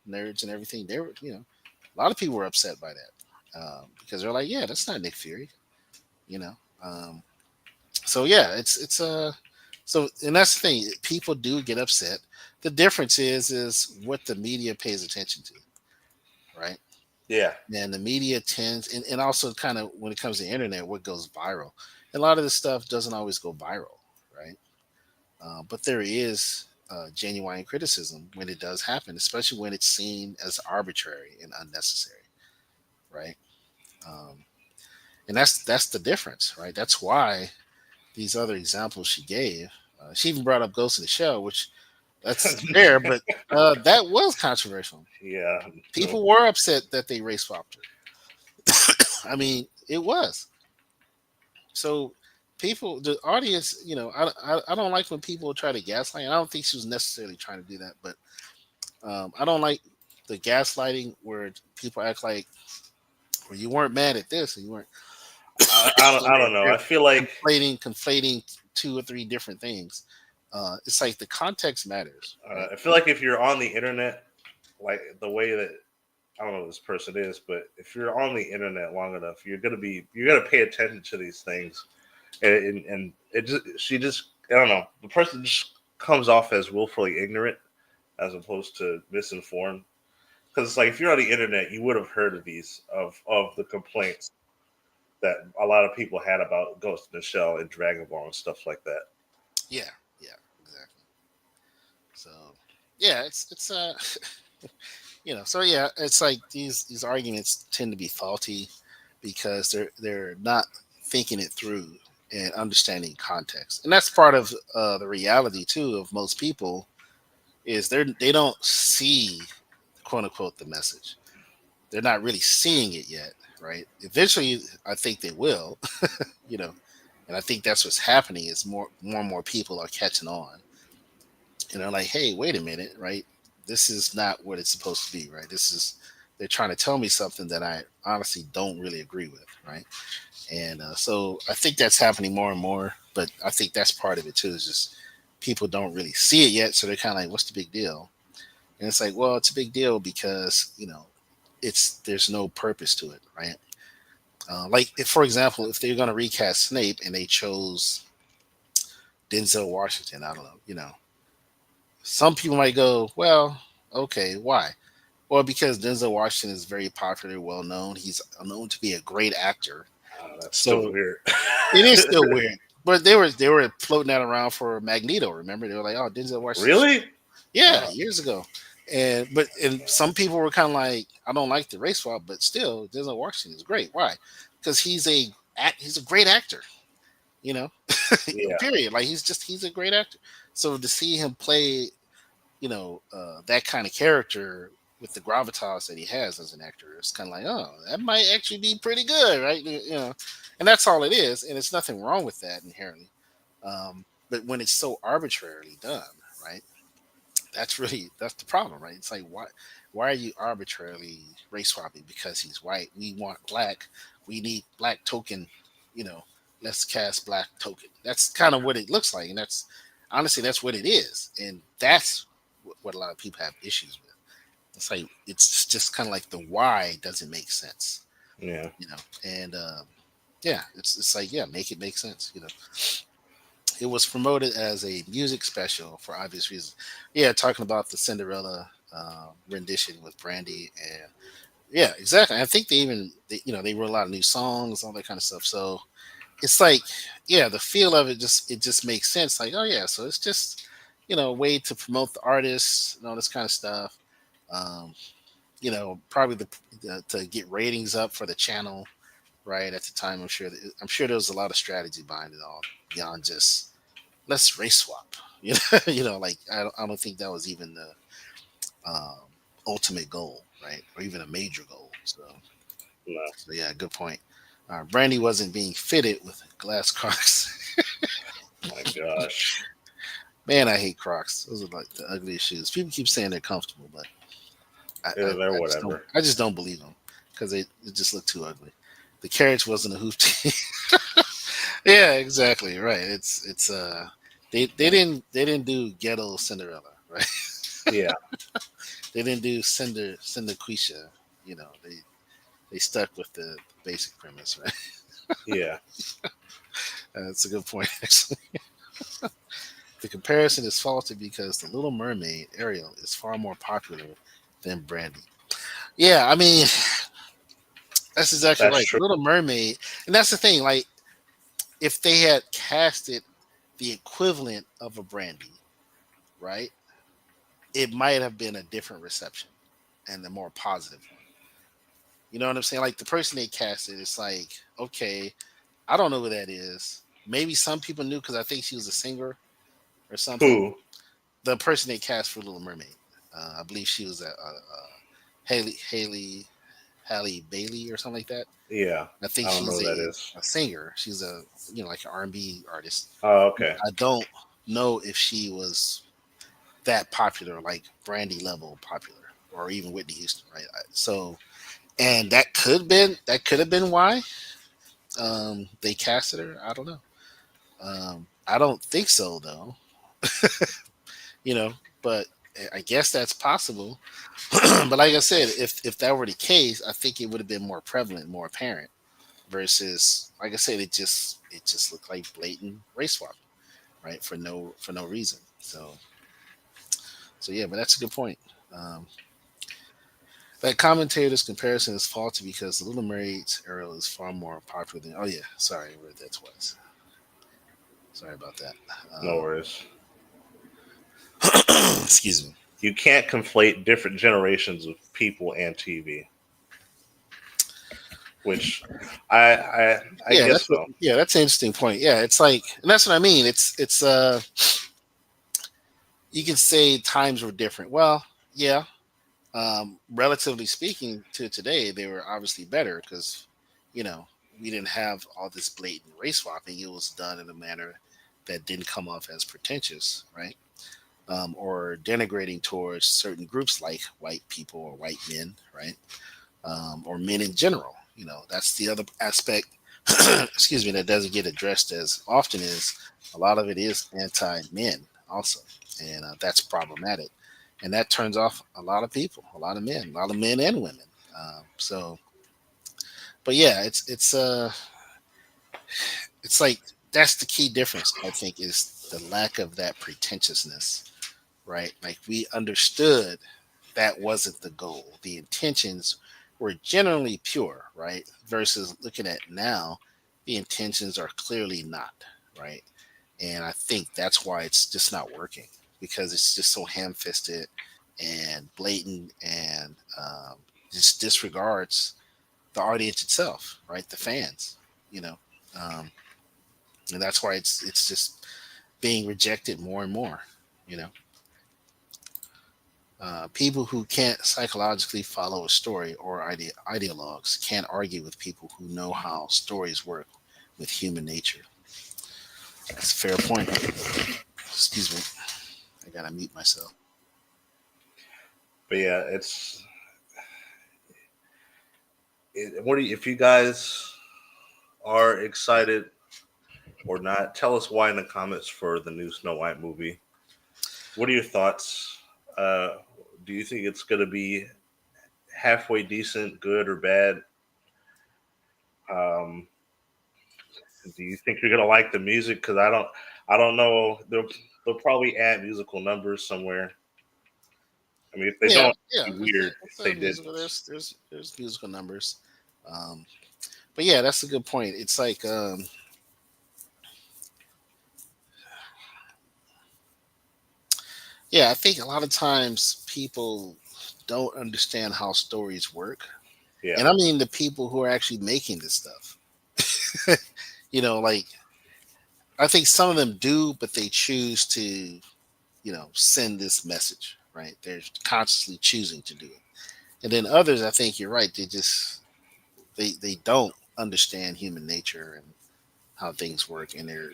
nerds and everything. They were, a lot of people were upset by that because they're like, yeah, that's not Nick Fury, you know. Um, so yeah, so and that's the thing. People do get upset. The difference is what the media pays attention to, right? Yeah. And the media tends, and also kind of when it comes to the internet, what goes viral. And a lot of this stuff doesn't always go viral, right? But there is genuine criticism when it does happen, especially when it's seen as arbitrary and unnecessary, right? Um, and that's the difference, right? That's why these other examples she gave. She even brought up Ghost in the Shell, which that's fair, but that was controversial. Yeah, no, People were upset that they race swapped her. I mean, it was. So people, the audience, I don't like when people try to gaslight. I don't think she was necessarily trying to do that, but I don't like the gaslighting where people act like, well, you weren't mad at this, and you weren't. I don't know. They're I feel like conflating two or three different things. It's like the context matters, right? if you're on the internet, like the way that I don't know who this person is, but if you're on the internet long enough, you're gonna pay attention to these things, and it just she just I don't know, the person just comes off as willfully ignorant as opposed to misinformed. Because it's like if you're on the internet, you would have heard of of the complaints that a lot of people had about Ghost in the Shell and Dragon Ball and stuff like that. Yeah, yeah, exactly. So yeah, it's so yeah, it's like these arguments tend to be faulty because they're not thinking it through and understanding context, and that's part of the reality too of most people is they don't see quote unquote the message. They're not really seeing it yet, right? Eventually, I think they will, you know, and I think that's what's happening is more and more people are catching on, and they're like, hey, wait a minute, right? This is not what it's supposed to be, right? This is they're trying to tell me something that I honestly don't really agree with, right? And so I think that's happening more and more, but I think that's part of it too. Is just people don't really see it yet, so they're kind of like, what's the big deal? And it's like, well, it's a big deal because it's there's no purpose to it, right? Like, if, for example, if they're going to recast Snape and they chose Denzel Washington, I don't know, some people might go, well, okay, why? Well, because Denzel Washington is very popular, well known. He's known to be a great actor. That's still So weird. it is still weird. But they were floating that around for Magneto. Remember, they were like, "Oh, Denzel Washington." Really? Yeah, Uh, years ago. And some people were kind of like, "I don't like the race swap," but still, Denzel Washington is great. Why? Because he's a great actor. You know, yeah, period. Like he's a great actor. So to see him play that kind of character with the gravitas that he has as an actor, it's kind of like, oh, that might actually be pretty good, right? And that's all it is, and it's nothing wrong with that inherently. But when it's so arbitrarily done, right? That's the problem, right? It's like, why are you arbitrarily race swapping because he's white? We want black. We need black token. You know, let's cast black token. That's kind of what it looks like, and that's honestly that's what it is, and that's what a lot of people have issues with. It's like it's just kind of like the why doesn't make sense, yeah. and yeah, it's like, yeah, make it make sense. It was promoted as a music special for obvious reasons. Yeah, talking about the Cinderella rendition with Brandy, and yeah, exactly. I think they wrote a lot of new songs, all that kind of stuff. So it's like, yeah, the feel of it just makes sense. Like, oh yeah, so it's just a way to promote the artists and all this kind of stuff. Um, probably to get ratings up for the channel, right? At the time, I'm sure there was a lot of strategy behind it all beyond just let's race swap. Like I don't think that was even the um, ultimate goal, right? Or even a major goal. No. So yeah, good point. Brandy wasn't being fitted with glass Crocs. My gosh. Man, I hate Crocs. Those are like the ugliest shoes. People keep saying they're comfortable, but I, I, Yeah, they're I just don't. whatever. I just don't believe them because they just look too ugly. The carriage wasn't a hoop team. Yeah, exactly. Right. They didn't do ghetto Cinderella, right? Yeah, They didn't do Cinder Quisha. They stuck with the basic premise, right? yeah. That's a good point, actually. The comparison is faulty because the Little Mermaid Ariel is far more popular than Brandy. Yeah, I mean that's exactly That's right. true. The Little Mermaid, and that's the thing. Like, if they had casted the equivalent of a Brandy, right, it might have been a different reception and a more positive one. You know what I'm saying? Like the person they casted, it's like, okay, I don't know who that is, maybe some people knew because I think she was a singer or something. Who? The person they cast for Little Mermaid, I believe she was Haley Halle Bailey or something like that. Yeah, I think I don't know she's who that is. a singer. She's a like an R&B artist. Oh, okay. I don't know if she was that popular, like Brandy level popular, or even Whitney Houston, right? So, and that could have been why they casted her. I don't know. I don't think so though. You know, but I guess that's possible. But like I said, if that were the case, I think it would have been more prevalent, more apparent. Versus, like I said, it just looked like blatant race swap, right? For no reason. So yeah, but that's a good point. Um, that commentator's comparison is faulty because the Little Mermaid's Ariel is far more popular than. Oh yeah, sorry, I read that twice. Sorry about that. No worries. Excuse me. You can't conflate different generations of people and TV, which I Yeah, guess so. that's an interesting point. Yeah, it's like, and that's what I mean. It's you can say times were different. Well, yeah, relatively speaking to today, they were obviously better because, you know, we didn't have all this blatant race swapping. It was done in a manner that didn't come off as pretentious, right? Or denigrating towards certain groups like white people or white men, right? Or men in general. You know, that's the other aspect. Excuse me, that doesn't get addressed as often is a lot of it is anti-men also, and that's problematic, and that turns off a lot of people, a lot of men and women. So, but yeah, it's like that's the key difference. I think is the lack of that pretentiousness, right? Like we understood that wasn't the goal. The intentions were generally pure, right? Versus looking at now, the intentions are clearly not, right? And I think that's why it's just not working because it's just so ham fisted and blatant and just disregards the audience itself, right? The fans, you know, um, and that's why it's just being rejected more and more, you know. People who can't psychologically follow a story or ideologues can't argue with people who know how stories work with human nature. That's a fair point. Excuse me. I gotta mute myself. But yeah, what do you, if you guys are excited or not? Tell us why in the comments for the new Snow White movie. What are your thoughts? Uh, do you think it's going to be halfway decent, good, or bad? Um, do you think you're going to like the music? Because I don't know. They'll probably add musical numbers somewhere. I mean, if they Yeah, don't, yeah. it'd be weird if It's a they didn't. musical. There's musical numbers. Um, but yeah, that's a good point. It's like yeah, I think a lot of times people don't understand how stories work. Yeah, And I mean the people who are actually making this stuff. You know, like I think some of them do, but they choose to, send this message, right? They're consciously choosing to do it. And then others, I think you're right, they don't understand human nature and how things work, and they're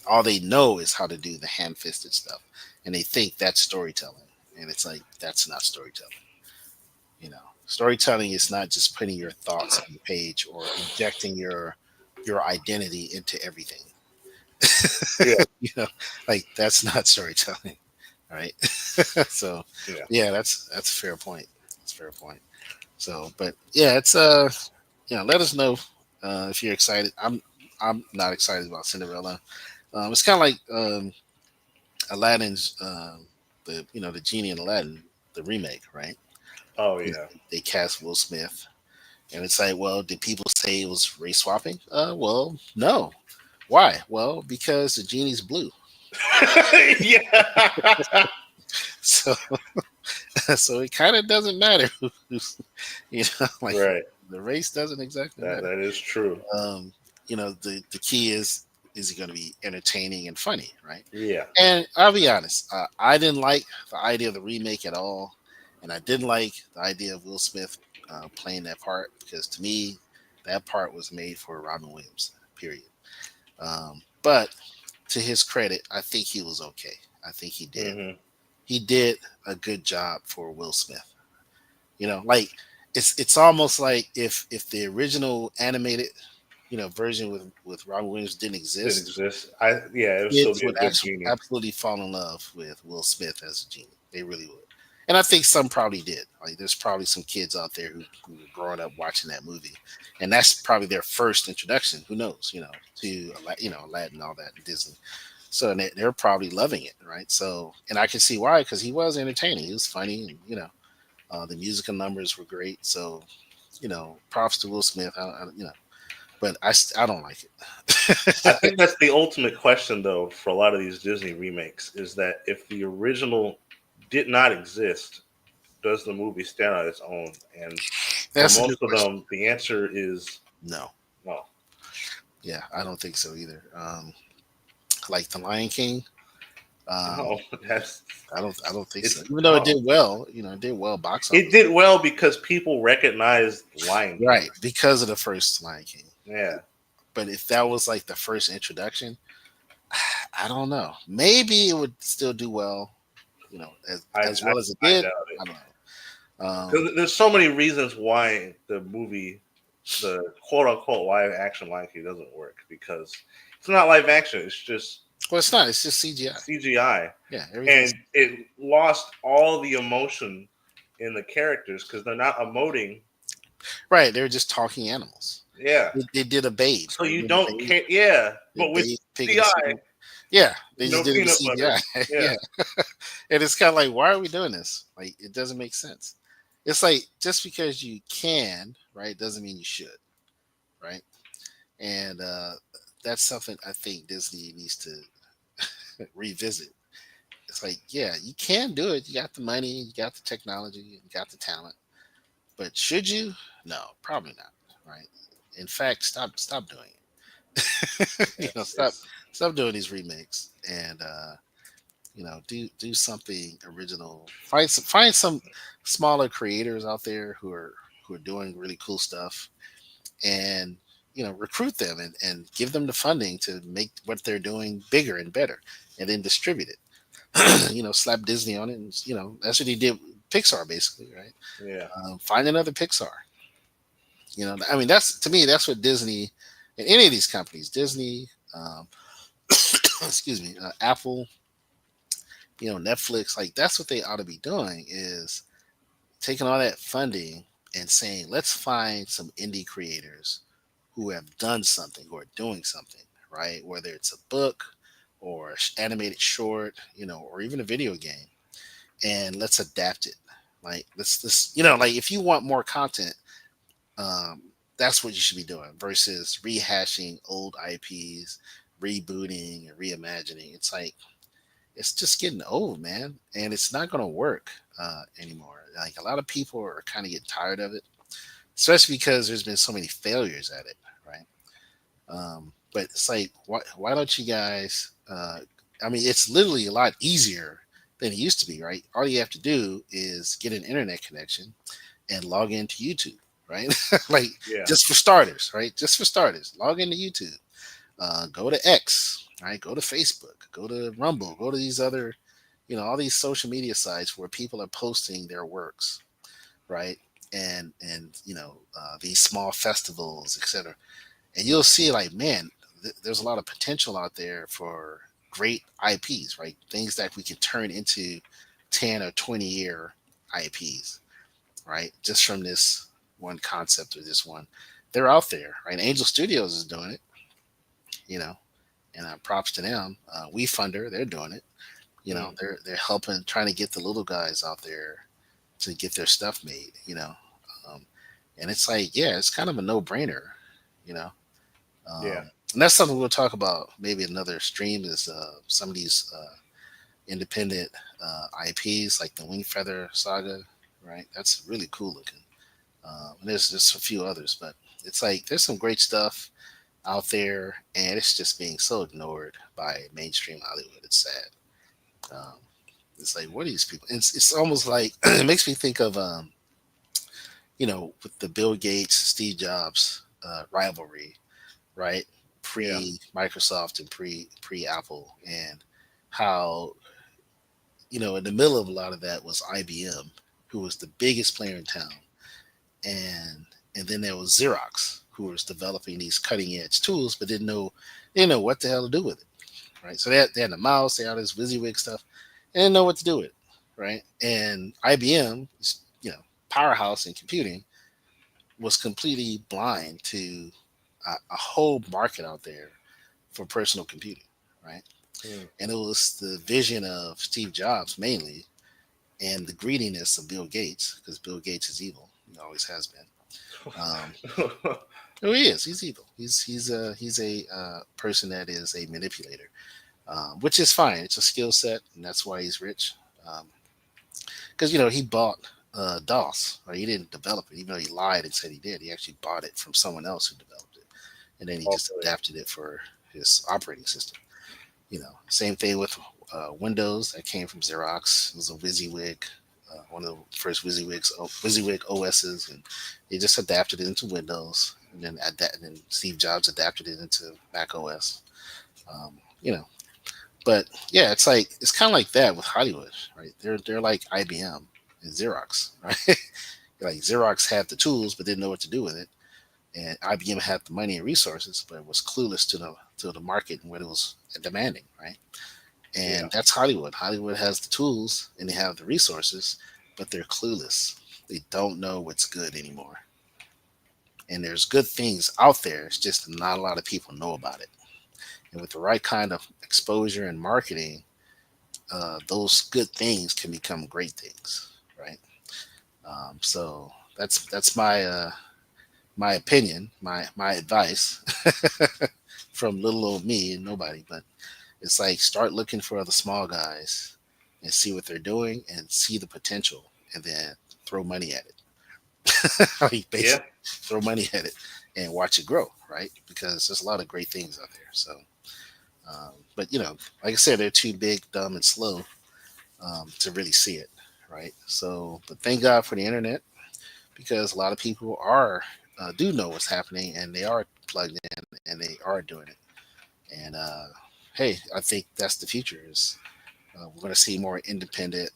all they know is how to do the ham-fisted stuff, and they think that's storytelling, and it's like that's not storytelling. Storytelling is not just putting your thoughts on the page or injecting your identity into everything. yeah, you know like that's not storytelling, right? So yeah. yeah, that's a fair point. That's a fair point. So but yeah, it's let us know if you're excited. I'm not excited about Cinderella. It's kind of like Aladdin's the genie in Aladdin, the remake, right? Oh They yeah. they cast Will Smith, and it's like, well, did people say it was race swapping? Well, no. Why? Well, because the genie's blue. Yeah. So so it kind of doesn't matter like Right. the race doesn't exactly matter. That is true. Um, the key is is he going to be entertaining and funny, right? Yeah. And I'll be honest, I didn't like the idea of the remake at all, and I didn't like the idea of Will Smith playing that part because to me, that part was made for Robin Williams. Period. But to his credit, I think he was okay. I think Hmm. he did a good job for Will Smith. Like it's almost like if the original animated version with Robin Williams didn't Didn't exist, exist. Yeah, it would still kids be a would good genie. absolutely fall in love with Will Smith as a genie. They really would. And I think some probably did. Like, there's probably some kids out there who were growing up watching that movie, and that's probably their first introduction. Who knows? To Aladdin, all that Disney. So they're probably loving it, right? So, and I can see why because he was entertaining. He was funny, and the musical numbers were great. So, props to Will Smith. But I don't like I it. think that's the ultimate question, though, for a lot of these Disney remakes is that if the original did not exist, does the movie stand on its own? And for That's a good most of question. them, the answer is No. no. Yeah, I don't think so either. Like the Lion King, um, No, that's I don't think so. it's Even though it no. did well, it did well box It office. did well because people recognized Lion King. Right, because of the first Lion King. Yeah, But if that was like the first introduction, I don't know. Maybe it would still do well, as well as it I did. doubt it. I don't know. 'Cause there's so many reasons why the movie, the quote unquote live action Lion King doesn't work because it's not live action. It's just Well, it's not. It's just CGI. CGI, Yeah, everything's and it lost all the emotion in the characters because they're not emoting. right. They're just talking animals. Yeah, They did a Babe, so right? you Remember don't Babe? care. Yeah, The but with Babe pig in the CGI, city. Yeah, they just no did it with peanut butter. CGI. Yeah, Yeah, and it's kind of like, why are we doing this? Like, it doesn't make sense. It's like just because you can, right, doesn't mean you should, right? And that's something I think Disney needs to revisit. It's like, yeah, you can do it. You got the money, you got the technology, you got the talent, but should you? No, probably not. Right? In fact, stop doing it. Stop it's doing these remakes and do something original. Find some smaller creators out there who are doing really cool stuff, and recruit them and give them the funding to make what they're doing bigger and better, and then distribute it. Slap Disney on it, and that's what he did with Pixar, basically, right? yeah, Find another Pixar. I mean, that's to me, that's what Disney and any of these companies, Disney, excuse me, Apple, Netflix, like that's what they ought to be doing is taking all that funding and saying, let's find some indie creators who have done something, who are doing something, right? Whether it's a book or animated short, or even a video game, and let's adapt it. Like let's like if you want more content, um, that's what you should be doing versus rehashing old IPs, rebooting and reimagining. It's like it's just getting old, man, and it's not going to work anymore. Like a lot of people are kind of getting tired of it, especially because there's been so many failures at it, right? But it's like, why don't you guys? I mean, it's literally a lot easier than it used to be, right? All you have to do is get an internet connection and log into YouTube, right? Like yeah, just for starters, right? Just for starters, log into YouTube, go to X, right? Go to Facebook, go to Rumble, go to these other, all these social media sites where people are posting their works, right? And these small festivals, etc. And you'll see, like, man, there's a lot of potential out there for great IPs, right? Things that we can turn into 10 or 20 year IPs, right? Just from this one concept or this one. They're out there, right? Angel Studios is doing it, you know, and props to them. We Funder, they're doing it. mm, They're helping, trying to get the little guys out there to get their stuff made. Um, and it's like, yeah, it's kind of a no brainer, you know. yeah, And that's something we'll talk about maybe another stream is some of these independent IPs like the Wing Feather Saga, right? That's really cool looking. And there's just a few others, but it's like there's some great stuff. out there, and it's just being so ignored by mainstream Hollywood. It's sad. Um, it's like, what are these people? It's almost like it makes me think of with the Bill Gates, Steve Jobs rivalry, right? Yeah. Pre Microsoft and pre Apple, and how in the middle of a lot of that was IBM, who was the biggest player in town, and then there was Xerox, who was developing these cutting edge tools, but didn't know what the hell to do with it, right? So they had the mouse, they had all this WYSIWYG stuff, and didn't know what to do with it, right? And IBM, powerhouse in computing, was completely blind to a whole market out there for personal computing, right? Mm. And it was the vision of Steve Jobs mainly, and the greediness of Bill Gates, because Bill Gates is evil. He always has been. Um, oh, he is. He's evil. He's a person that is a manipulator, which is fine. It's a skill set, and that's why he's rich. Because he bought DOS, or he didn't develop it, even though he lied and said he did. He actually bought it from someone else who developed it, and then he just Hopefully. adapted it for his operating system. Same thing with Windows that came from Xerox. It was a WYSIWYG, one of the first WYSIWYG OSs, and they just adapted it into Windows, and then Steve Jobs adapted it into Mac OS. Um, you know, but yeah, it's kind of like that with Hollywood, right? They're like IBM and Xerox, right? Like Xerox had the tools but didn't know what to do with it, and IBM had the money and resources but was clueless to the market and what it was demanding, right? Yeah. And that's Hollywood. Hollywood has the tools and they have the resources, but they're clueless. They don't know what's good anymore. And there's good things out there. It's just not a lot of people know about it. And with the right kind of exposure and marketing, those good things can become great things, right? So that's my opinion, my advice from little old me and nobody. But it's like start looking for other small guys and see what they're doing and see the potential, and then throw money at it. Like Yeah. basically throw money at it and watch it grow, right? Because there's a lot of great things out there. So, but like I said, they're too big, dumb, and slow to really see it, right? So, but thank God for the internet, because a lot of people are do know what's happening, and they are plugged in and they are doing it. And hey, I think that's the future. Is we're going to see more independent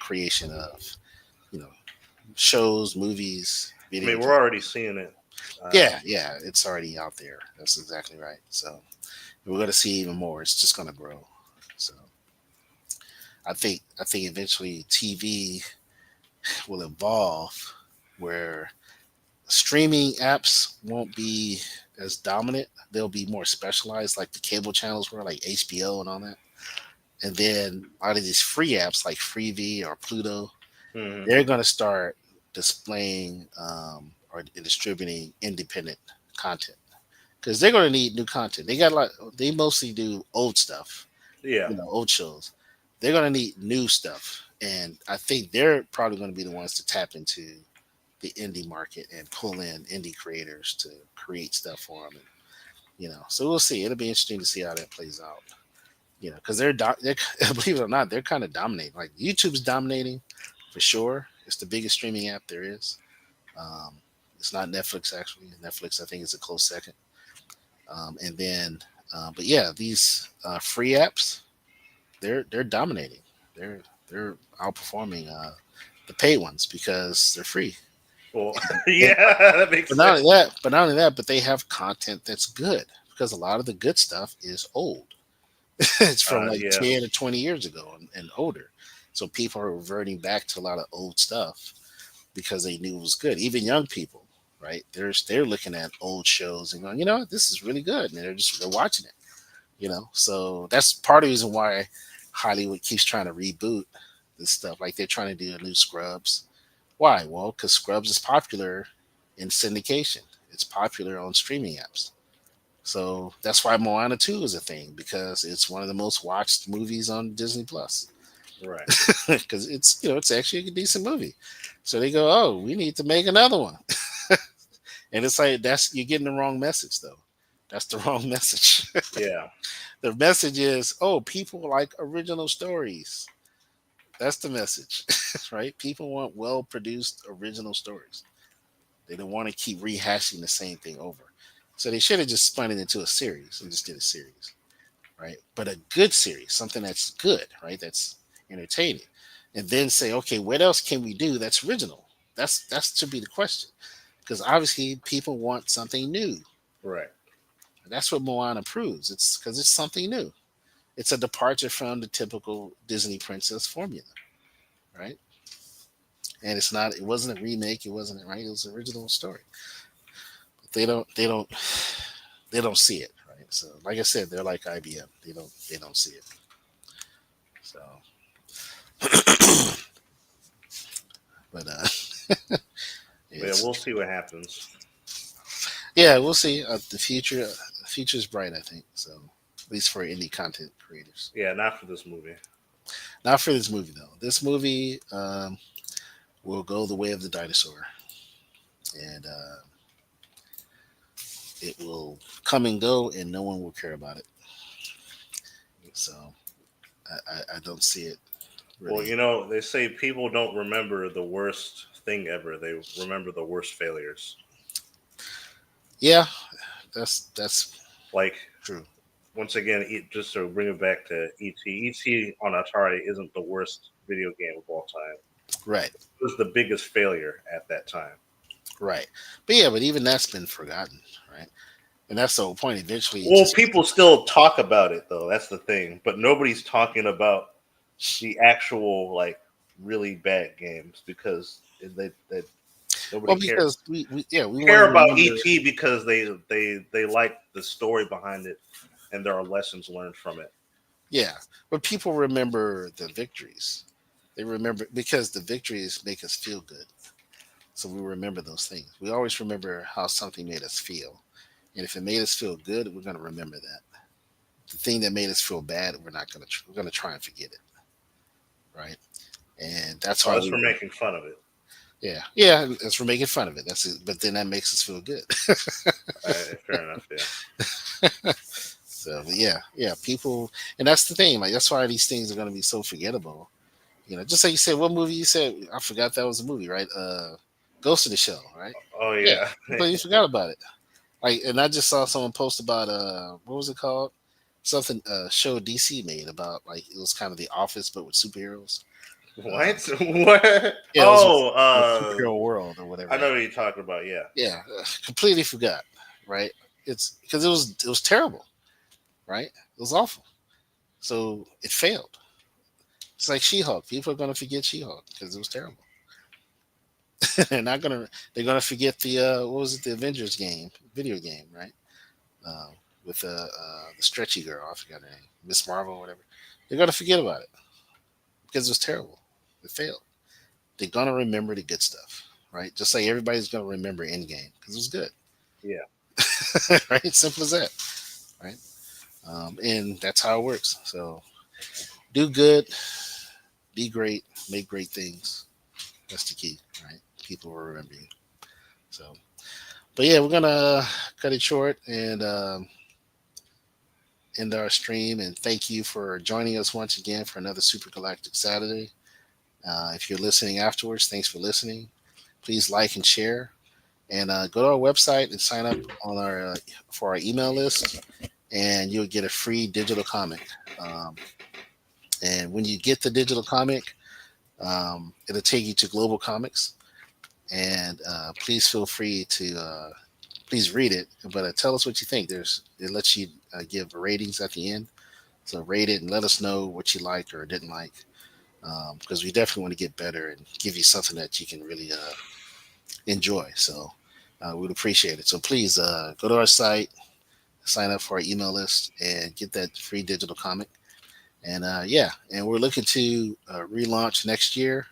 creation of you know shows, movies, I video mean, we're games. already seeing it. Yeah, yeah, it's already out there. That's exactly right. So we're going to see even more. It's just going to grow. So I think eventually TV will evolve where streaming apps won't be as dominant. They'll be more specialized, like the cable channels were, like HBO and all that. And then a lot of these free apps, like Freevee or Pluto, Hmm. they're going to start displaying or distributing independent content, because they're going to need new content. They got a lot. They mostly do old stuff, Yeah. old shows. They're going to need new stuff, and I think they're probably going to be the ones to tap into the indie market and pull in indie creators to create stuff for them. And, so we'll see. It'll be interesting to see how that plays out. Because they're believe it or not, they're kind of dominating. Like YouTube's dominating for sure. It's the biggest streaming app there is. Um, it's not Netflix actually. Netflix, I think, is a close second. And then, but yeah, these free apps, they're dominating. They're outperforming the paid ones because they're free. Well, And, yeah, that makes but not sense. only that, but they have content that's good, because a lot of the good stuff is old. It's from like Yeah. 10 or 20 years ago and older. So people are reverting back to a lot of old stuff because they knew it was good. Even young people, right? They're looking at old shows and going, what, this is really good, and they're watching it. So that's part of the reason why Hollywood keeps trying to reboot this stuff. Like they're trying to do a new Scrubs. Why? Well, because Scrubs is popular in syndication. It's popular on streaming apps. So that's why Moana 2 is a thing, because it's one of the most watched movies on Disney Plus. Right. Because it's actually a decent movie. So they go, oh, we need to make another one. And it's like, that's you're getting the wrong message though. That's the wrong message. Yeah. The message is, oh, people like original stories. That's the message, right? People want well produced original stories. They don't want to keep rehashing the same thing over. So they should have just spun it into a series and just did a series, right? But a good series, something that's good, right? That's entertaining. And then say, okay, what else can we do that's original? That should be the question. Because obviously people want something new. Right. That's what Moana proves. It's because it's something new. It's a departure from the typical Disney princess formula, right? And it's not. It wasn't a remake. It wasn't right. It was an original story. But they don't see it, right? So, like I said, they're like IBM. They don't see it. So, but Yeah, it's we'll see what happens. yeah, we'll see. The future is bright. I think so. At least for indie content creators. Yeah, not for this movie. Not for this movie though. This movie will go the way of the dinosaur, and it will come and go, and no one will care about it. So I don't see it Well, really. they say people don't remember the worst thing ever. They remember the worst failures. Yeah, that's Like, true. once again, just to bring it back to ET. ET on Atari isn't the worst video game of all time. Right, It was the biggest failure at that time. right. But yeah, but even that's been forgotten, right? And that's the whole point. Eventually, it Well, just people still talk about it though. That's the thing. But nobody's talking about the actual like really bad games because they nobody well cares. because we yeah we want to Care about remember. ET because they like the story behind it and there are lessons learned from it. Yeah, but people remember the victories. They remember because the victories make us feel good. So we remember those things. We always remember how something made us feel. And if it made us feel good, we're going to remember that. The thing that made us feel bad, we're not going to. We're going to try and forget it, right? And that's why Unless we. we're making fun of it. Yeah, yeah. As we're making fun of it. That's it. But then that makes us feel good. Fair enough. Yeah. So but yeah, yeah. People, and that's the thing. Like that's why these things are going to be so forgettable. Just like you said, what movie you said? I forgot that was a movie, right? Ghost of the Shell, right? Oh Yeah, yeah. completely forgot about it. Like, and I just saw someone post about what was it called? Something show DC made about like it was kind of The Office but with superheroes. Uh, What? What? yeah, it was Oh, a superhero world or whatever. I know what you're talking about. Yeah. Yeah, completely forgot. Right? It's because it was terrible. Right? It was awful. So it failed. It's like She-Hulk. People are gonna forget She-Hulk because it was terrible. they're not gonna. They're gonna forget the what was it? The Avengers game, video game, right? Uh, with the stretchy girl. I forgot her name, Miss Marvel, or whatever. They're gonna forget about it because it was terrible. It failed. They're gonna remember the good stuff, right? Just like everybody's gonna remember Endgame because it was good, Yeah. right? Simple as that, right? And that's how it works. So do good, be great, make great things. That's the key, right? People will remember you. So, but yeah, we're gonna cut it short and end our stream. And thank you for joining us once again for another Super Galactic Saturday. If you're listening afterwards, thanks for listening. Please like and share, and go to our website and sign up on our for our email list, and you'll get a free digital comic. Um, and when you get the digital comic, it'll take you to Global Comics, and please feel free to please read it. But tell us what you think. It lets you give ratings at the end, so rate it and let us know what you liked or didn't like, because we definitely want to get better and give you something that you can really enjoy. So we'd appreciate it. So please go to our site, sign up for our email list, and get that free digital comic. And yeah, and we're looking to relaunch next year,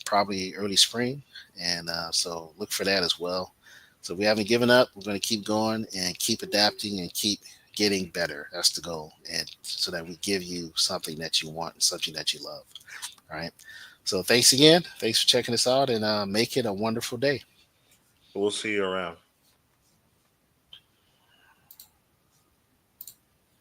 probably early spring. And so look for that as well. So we haven't given up. We're going to keep going and keep adapting and keep getting better. That's the goal. And so that we give you something that you want and something that you love. All right. So thanks again. Thanks for checking us out and make it a wonderful day. We'll see you around.